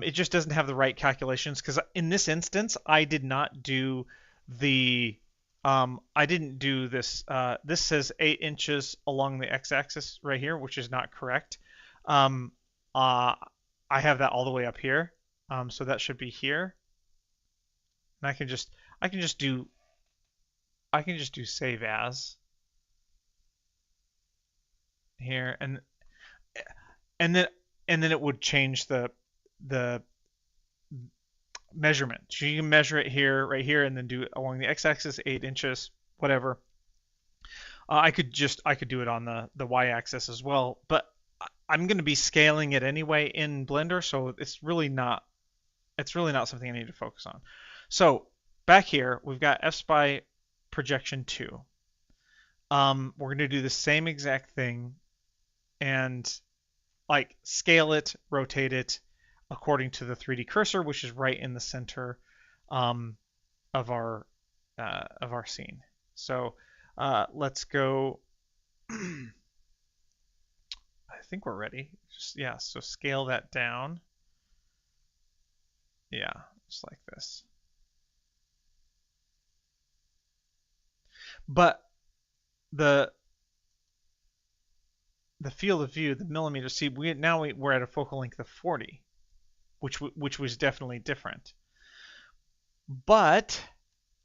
It just doesn't have the right calculations because in this instance I did not do the I didn't do this. This says 8 inches along the x-axis right here, which is not correct. I have that all the way up here, so that should be here. And I can just do save as here, and then it would change the measurement. So you can measure it here, right here, and then do it along the x-axis, 8 inches, whatever. I could do it on the y-axis as well, but I'm going to be scaling it anyway in Blender, so it's really not something I need to focus on. So back here, we've got FSpy projection 2. We're going to do the same exact thing and like scale it, rotate it according to the 3D cursor, which is right in the center of our scene. So let's go. I think we're ready. Yeah, so scale that down. Yeah, just like this. But the field of view, the millimeter, see, we're at a focal length of 40, which was definitely different. But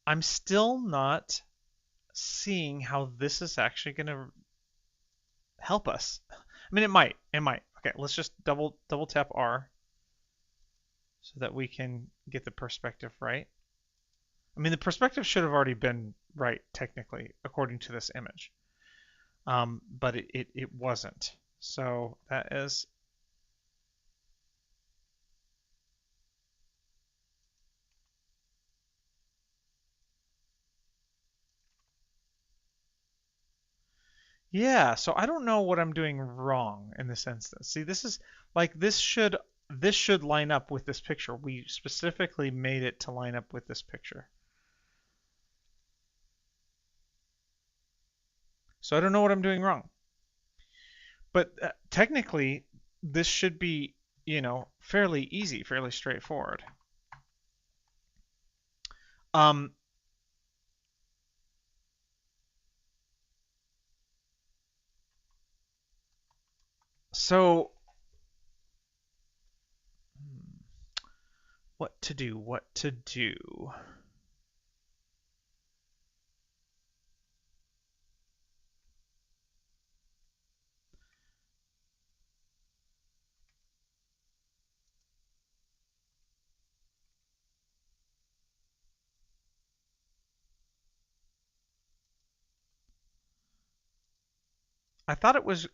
I'm still not seeing how this is actually going to help us. I mean, it might. Okay, let's just double tap R. so that we can get the perspective right. I mean, the perspective should have already been right technically according to this image, but it wasn't. So that is. Yeah, so I don't know what I'm doing wrong in this instance. See, this is like this should line up with this picture. We specifically made it to line up with this picture. So I don't know what I'm doing wrong. But technically, this should be, fairly easy, fairly straightforward. Um, so what to do? What to do? I thought it was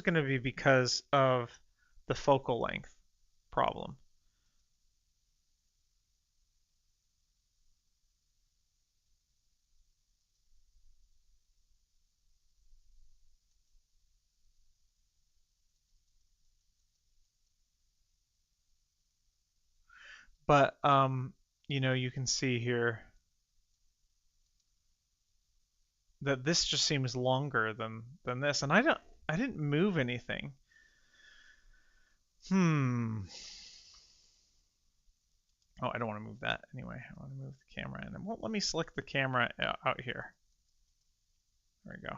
going to be because of the focal length problem. But you can see here that this just seems longer than this, and I didn't move anything. Hmm. Oh, I don't want to move that anyway. I want to move the camera in. And well, let me select the camera out here. There we go.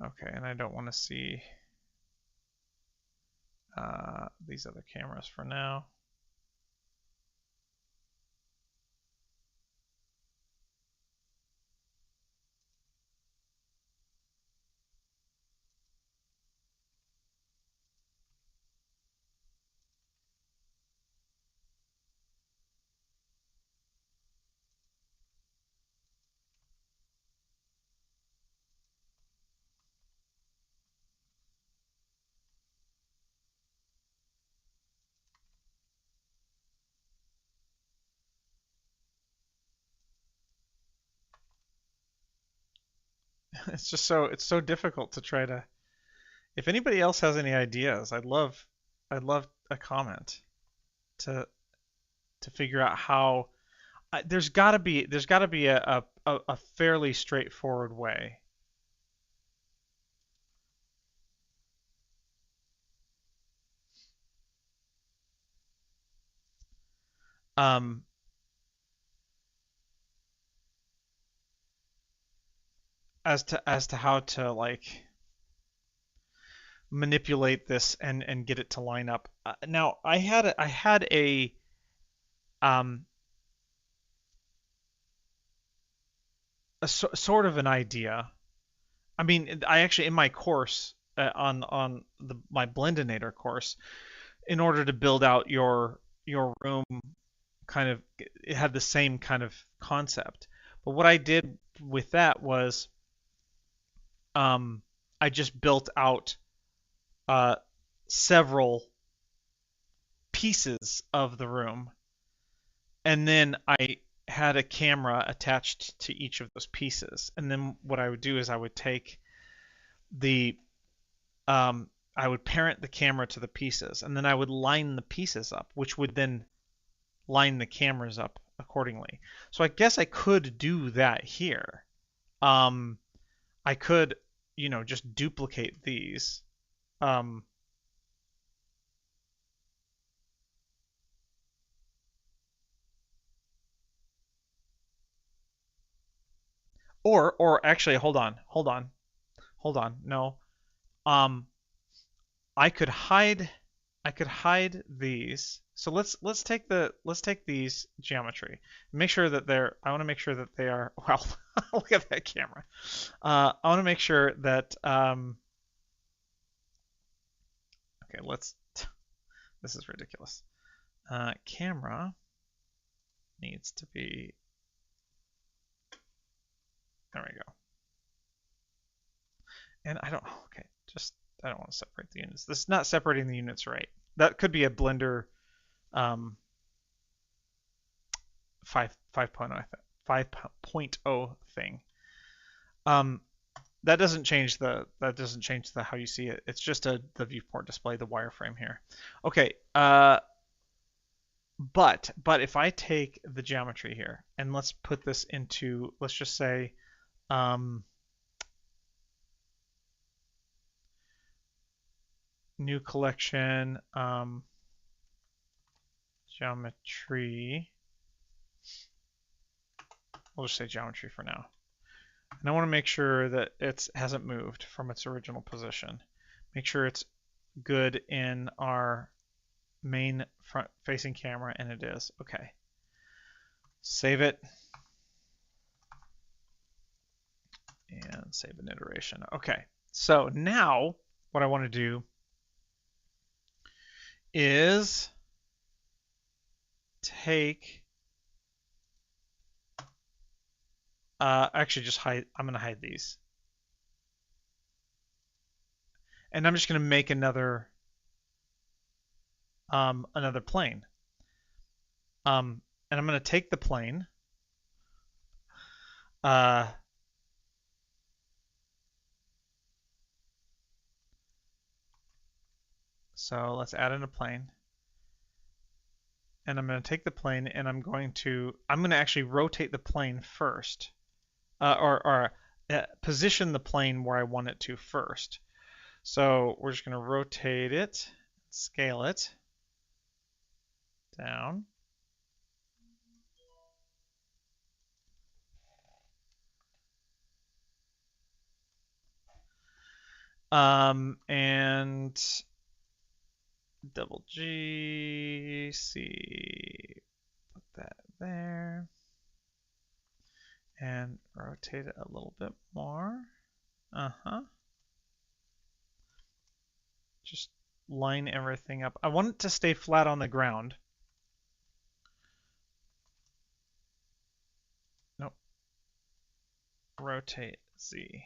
Okay, and I don't want to see these other cameras for now. It's so difficult to try to. If anybody else has any ideas, I'd love a comment to to figure out how. There's got to be a fairly straightforward way. Um, as to how to like manipulate this and get it to line up. Now I had a um sort of an idea. I mean, I actually in my course on my Blendinator course, in order to build out your room, kind of it had the same kind of concept. But what I did with that was um I just built out uh several pieces of the room, and then I had a camera attached to each of those pieces. And then what I would do is the I would parent the camera to the pieces, and then I would line the pieces up, which would then line the cameras up accordingly. So I guess I could do that here. Um, I could, just duplicate these. Um, or actually, hold on. No, um, I could hide I could hide these. So let's take these geometry. Make sure that I want to make sure that they are well. Look at that camera. I want to make sure that Okay, let's. This is ridiculous. Camera needs to be. There we go. And I don't. Okay, just I don't want to separate the units. This is not separating the units right. That could be a Blender 5.0 thing. That doesn't change the how you see it. It's just the viewport display, the wireframe here. Okay, but if I take the geometry here and let's put this into, let's just say new collection, geometry. We'll just say geometry for now. And I want to make sure that it hasn't moved from its original position. Make sure it's good in our main front facing camera, and it is. Okay. Save it. And save an iteration. Okay. So now what I want to do is take actually just hide. I'm going to hide these. And I'm just going to make another plane. And I'm going to take the plane. So let's add in a plane. And I'm going to take the plane and I'm going to actually rotate the plane first. Or position the plane where I want it to first. So we're just going to rotate it, scale it down. And double G, C, put that there. And rotate it a little bit more. Just line everything up. I want it to stay flat on the ground. Nope. Rotate Z.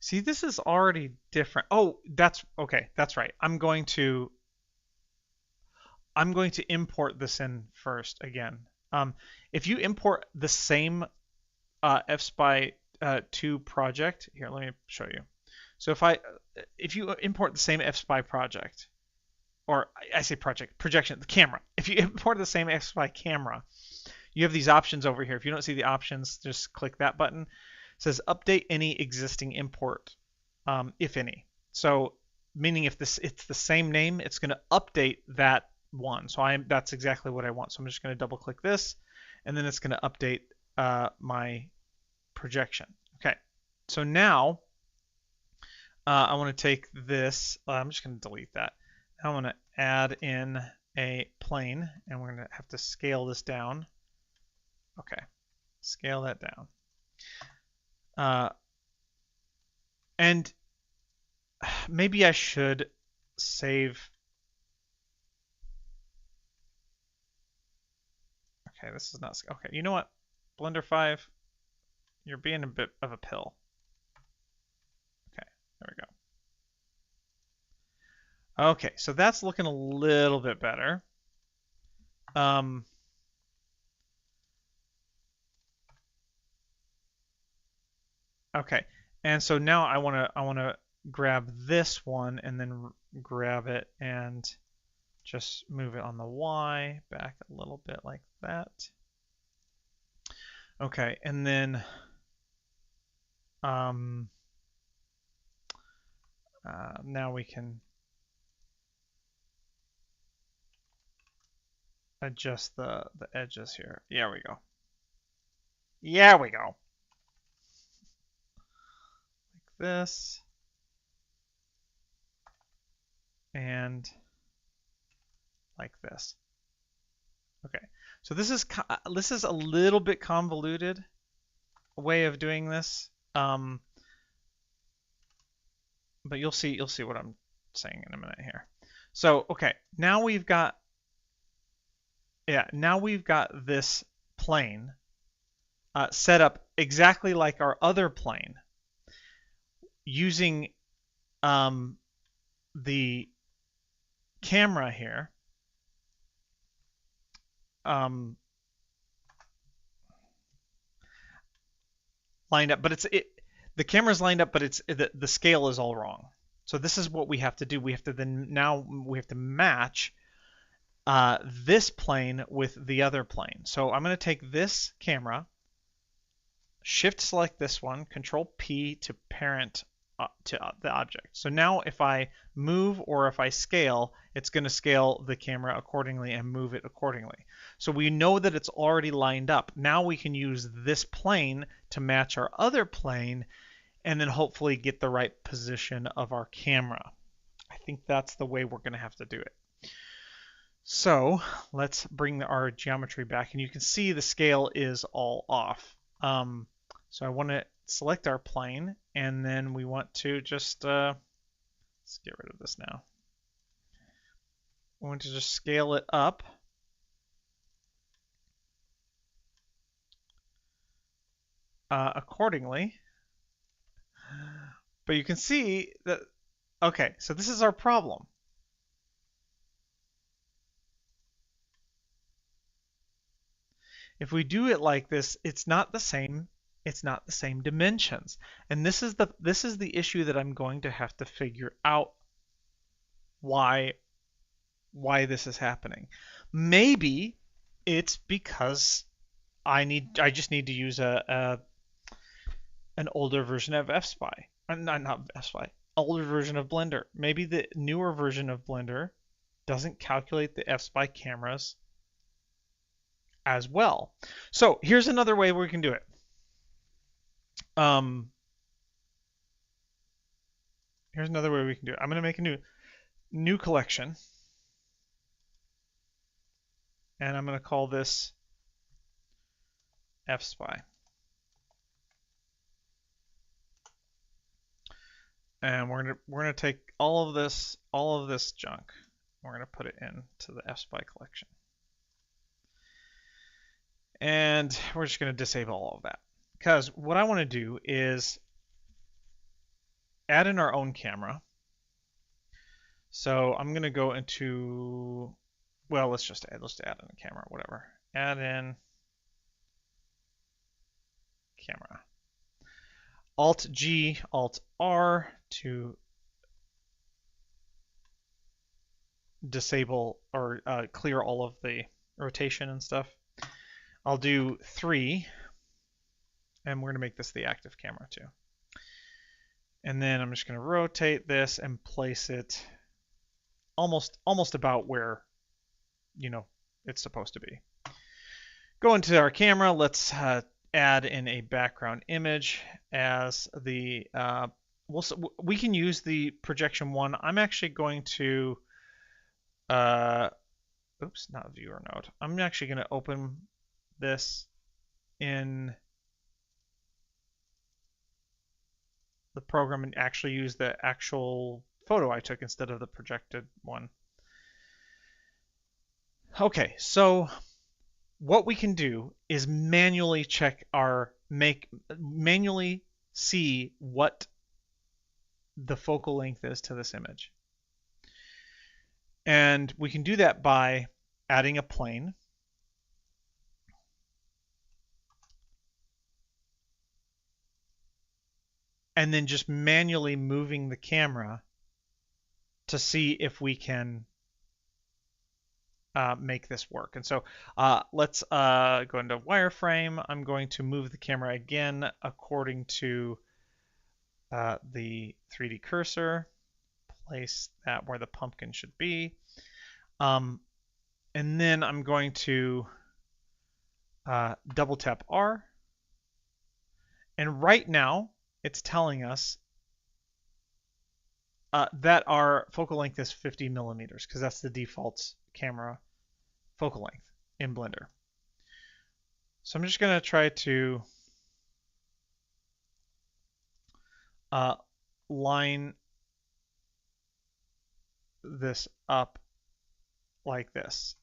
See, this is already different. Oh, that's okay. That's right. I'm going to import this in first again. If you import the same FSpy 2 project, here, let me show you. So if you import the same FSpy project, or I say project, projection, the camera. If you import the same FSpy camera, you have these options over here. If you don't see the options, just click that button. It says update any existing import, if any. So meaning if it's the same name, it's going to update that one. So that's exactly what I want. So I'm just going to double click this, and then it's going to update my projection. Okay. So now I want to take this. I'm just going to delete that. Now I want to add in a plane, and we're going to have to scale this down. Okay, scale that down. And maybe I should save. Okay, this is not. Okay, you know what? Blender 5, you're being a bit of a pill. Okay, there we go. Okay, so that's looking a little bit better. Okay, and so now I wanna grab this one and then grab it and just move it on the Y back a little bit like that. Okay, and then now we can adjust the edges here. Yeah, we go. Yeah, we go. this. And like this. Okay, so this is a little bit convoluted way of doing this, but you'll see what I'm saying in a minute here. So okay, now we've got this plane set up exactly like our other plane, using the camera here. Lined up, but the camera's lined up, but the scale is all wrong. So this is what we have to do. We have to match this plane with the other plane. So I'm going to take this camera, shift select this one, control P to parent to the object. So now if I move or if I scale, it's going to scale the camera accordingly and move it accordingly. So we know that it's already lined up. Now we can use this plane to match our other plane and then hopefully get the right position of our camera. I think that's the way we're going to have to do it. So let's bring our geometry back, and you can see the scale is all off. So I want to select our plane, and then we want to just let's get rid of this now. We want to just scale it up. Accordingly. But you can see that, okay, so this is our problem. If we do it like this, it's not the same dimensions. And this is the issue that I'm going to have to figure out why this is happening. Maybe it's because I just need to use an older version of FSpy. Not FSpy. Older version of Blender. Maybe the newer version of Blender doesn't calculate the FSpy cameras as well. So here's another way we can do it. Here's another way we can do it. I'm going to make a new collection, and I'm going to call this FSpy. And we're gonna take all of this junk. We're gonna put it into the FSpy collection. And we're just going to disable all of that, because what I want to do is add in our own camera. So I'm going to go into, well, let's add in a camera, whatever. Add in camera. Alt G, Alt R to disable or clear all of the rotation and stuff. I'll do 3, and we're going to make this the active camera too. And then I'm just going to rotate this and place it almost about where, you know, it's supposed to be. Go into our camera. Let's add in a background image as the. We can use the projection one. I'm actually going to. Oops, not viewer node. I'm actually going to open this in the program and actually use the actual photo I took instead of the projected one. Okay, so what we can do is manually manually see what the focal length is to this image. And we can do that by adding a plane. And then just manually moving the camera to see if we can make this work. And so let's go into wireframe. I'm going to move the camera again according to the 3D cursor. Place that where the pumpkin should be. And then I'm going to double tap R. And right now, it's telling us that our focal length is 50 millimeters because that's the default camera focal length in Blender. So I'm just going to try to line this up like this.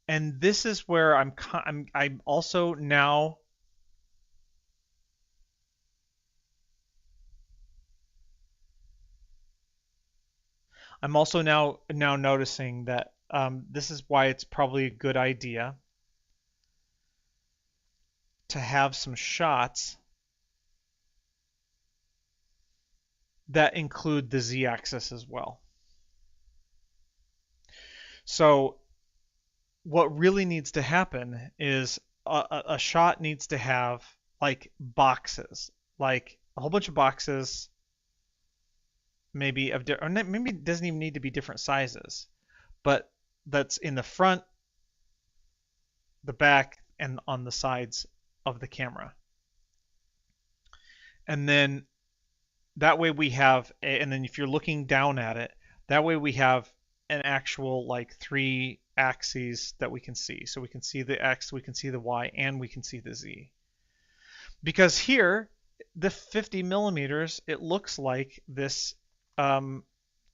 And this is where I'm also now noticing that this is why it's probably a good idea to have some shots that include the z-axis as well. So what really needs to happen is a shot needs to have like boxes, like a whole bunch of boxes, maybe or maybe it doesn't even need to be different sizes, but that's in the front, the back, and on the sides of the camera. And then that way we have, and then if you're looking down at it, that way we have an actual like 3 axes that we can see. So we can see the X, we can see the Y, and we can see the Z. Because here, the 50 millimeters, it looks like this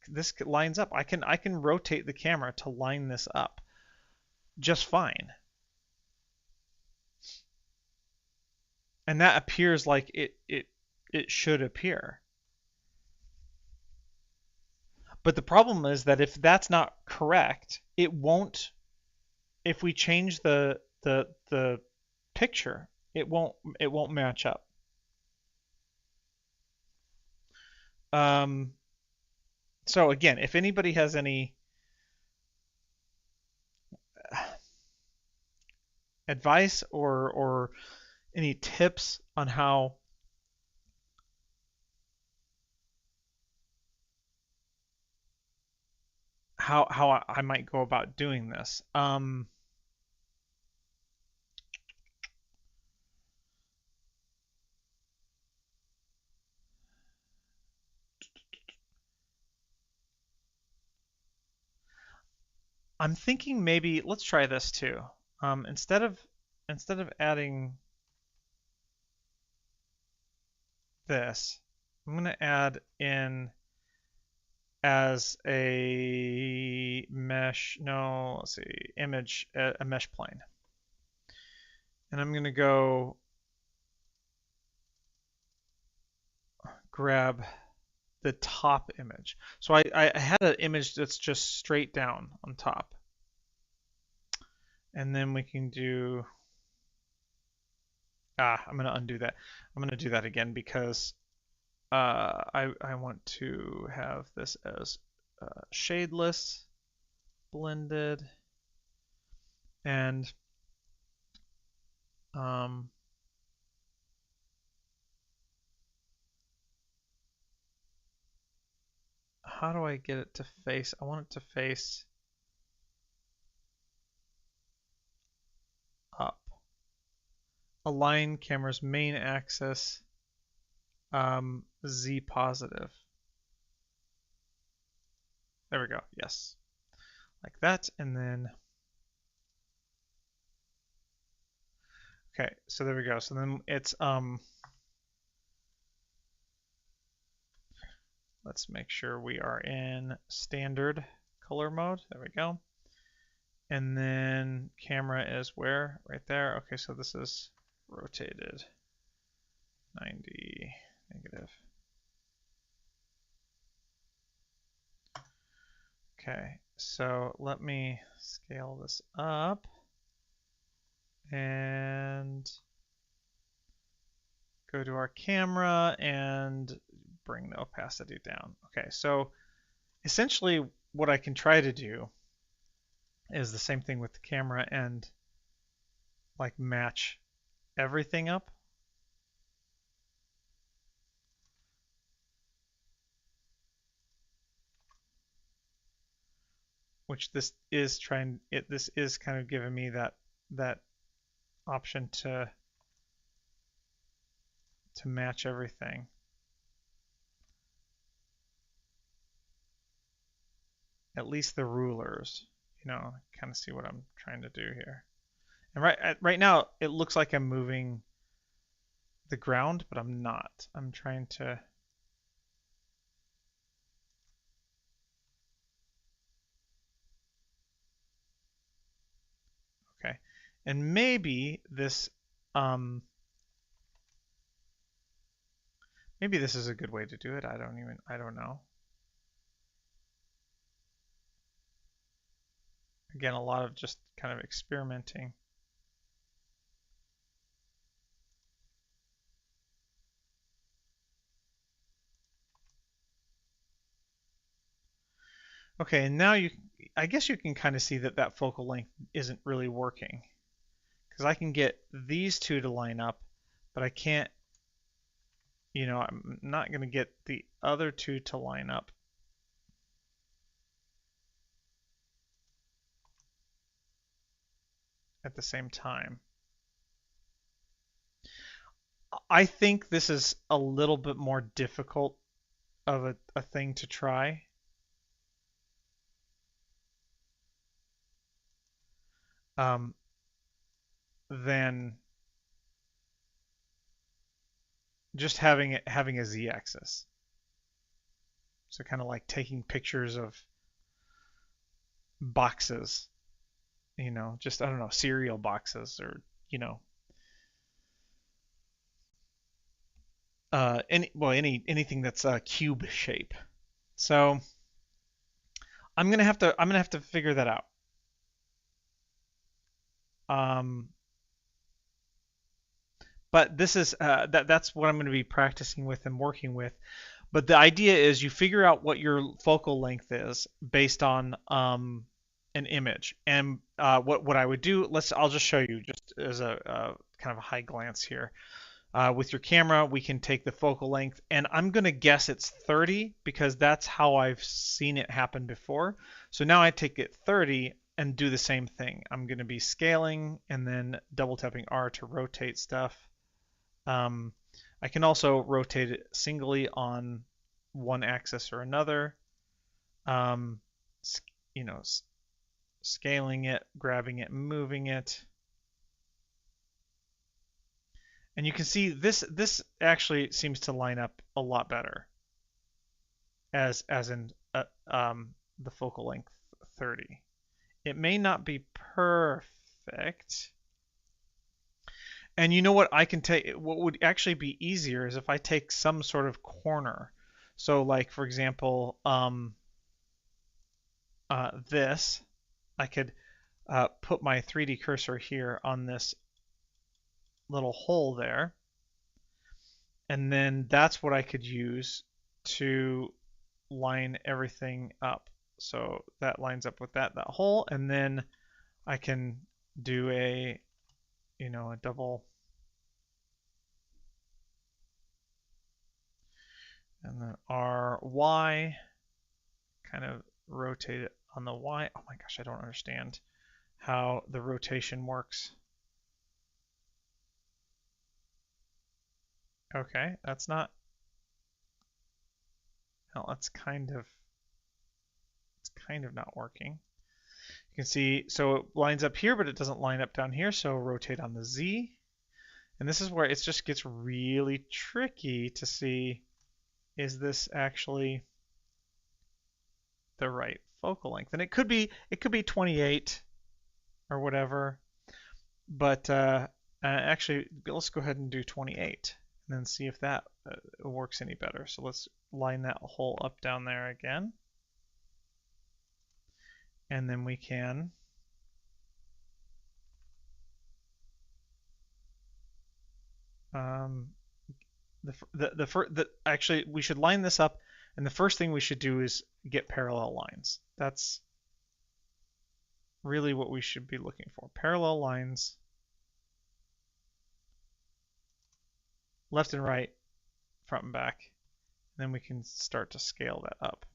this lines up. I can rotate the camera to line this up just fine. And that appears like it should appear. But the problem is that if that's not correct, it won't. If we change the picture, it won't match up. So again, if anybody has any advice or any tips on how I might go about doing this. I'm thinking maybe let's try this too. Instead of adding this, I'm going to add in as a mesh, no, let's see, image, a mesh plane. And I'm going to go grab the top image. So I had an image that's just straight down on top. And then we can do, I'm going to undo that. I'm going to do that again because I want to have this as shadeless, blended, and how do I get it to face? I want it to face up. Align camera's main axis, Z positive. There we go. Yes. Like that. And then, okay. So there we go. So then it's, let's make sure we are in standard color mode. There we go. And then camera is where? Right there. Okay, so this is rotated 90 negative. Okay, so let me scale this up and go to our camera and bring the opacity down. Okay, so essentially what I can try to do is the same thing with the camera and like match everything up. Which this is kind of giving me that option to to match everything. At least the rulers, kind of see what I'm trying to do here. And right now, it looks like I'm moving the ground, but I'm not. I'm trying to... Okay. And maybe this, maybe this is a good way to do it. I don't know. Again, a lot of just kind of experimenting. Okay, and now I guess you can kind of see that that focal length isn't really working. Because I can get these two to line up, but I can't, I'm not going to get the other two to line up. At the same time. I think this is a little bit more difficult of a thing to try. Than just having a z-axis. So kind of like taking pictures of boxes, just I don't know, cereal boxes or anything that's a cube shape. So I'm gonna have to figure that out. But this is that's what I'm going to be practicing with and working with. But the idea is you figure out what your focal length is based on an image. And what I would do, I'll just show you just as a kind of a high glance here. With your camera, we can take the focal length, and I'm going to guess it's 30 because that's how I've seen it happen before. So now I take it 30 and do the same thing. I'm going to be scaling and then double tapping R to rotate stuff. I can also rotate it singly on one axis or another. Scaling it, grabbing it, moving it. And you can see this actually seems to line up a lot better as in the focal length 30. It may not be perfect. And you know what I can take? What would actually be easier is if I take some sort of corner. So like for example, this, I could put my 3D cursor here on this little hole there. And then that's what I could use to line everything up. So that lines up with that hole, and then I can do a double, and then RY, kind of rotate it on the Y. Oh my gosh, I don't understand how the rotation works. Okay, that's not, well, it's kind of not working. You can see, so it lines up here, but it doesn't line up down here, so rotate on the Z. And this is where it just gets really tricky to see, is this actually the right focal length? And it could be 28 or whatever, but actually, let's go ahead and do 28 and then see if that works any better. So let's line that hole up down there again. And then we can actually we should line this up, and the first thing we should do is get parallel lines. That's really what we should be looking for. Parallel lines, left and right, front and back. And then we can start to scale that up.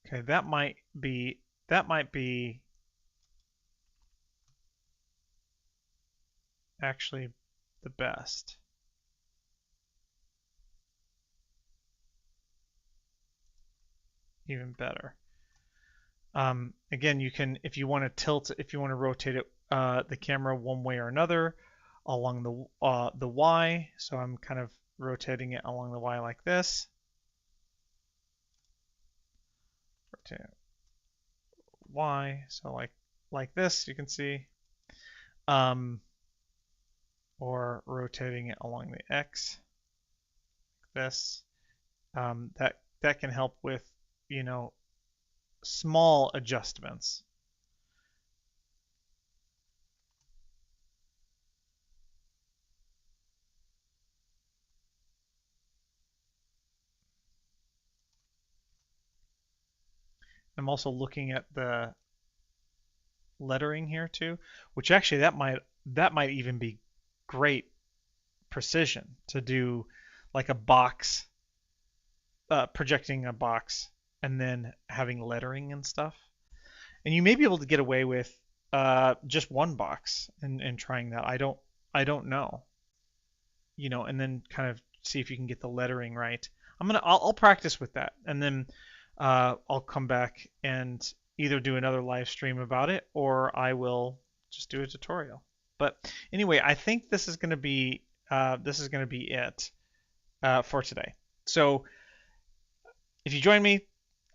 Okay, that might be actually the best. Even better. Again, you can, if you want to tilt, if you want to rotate it, the camera one way or another along the Y. So I'm kind of rotating it along the Y like this. Rotate Y, so like this, you can see, or rotating it along the X, like this. That can help with, you know, small adjustments. I'm also looking at the lettering here too, which actually that might even be great precision to do, like a box, projecting a box and then having lettering and stuff. And you may be able to get away with just one box and trying that. I don't know, and then kind of see if you can get the lettering right. I'll practice with that, and then I'll come back and either do another live stream about it, or I will just do a tutorial. But anyway, I think this is gonna be it for today. So if you join me,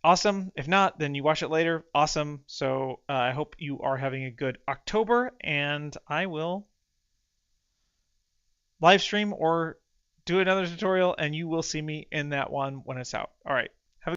awesome. If not, then you watch it later. Awesome. So I hope you are having a good October, and I will live stream or do another tutorial, and you will see me in that one when it's out. All right.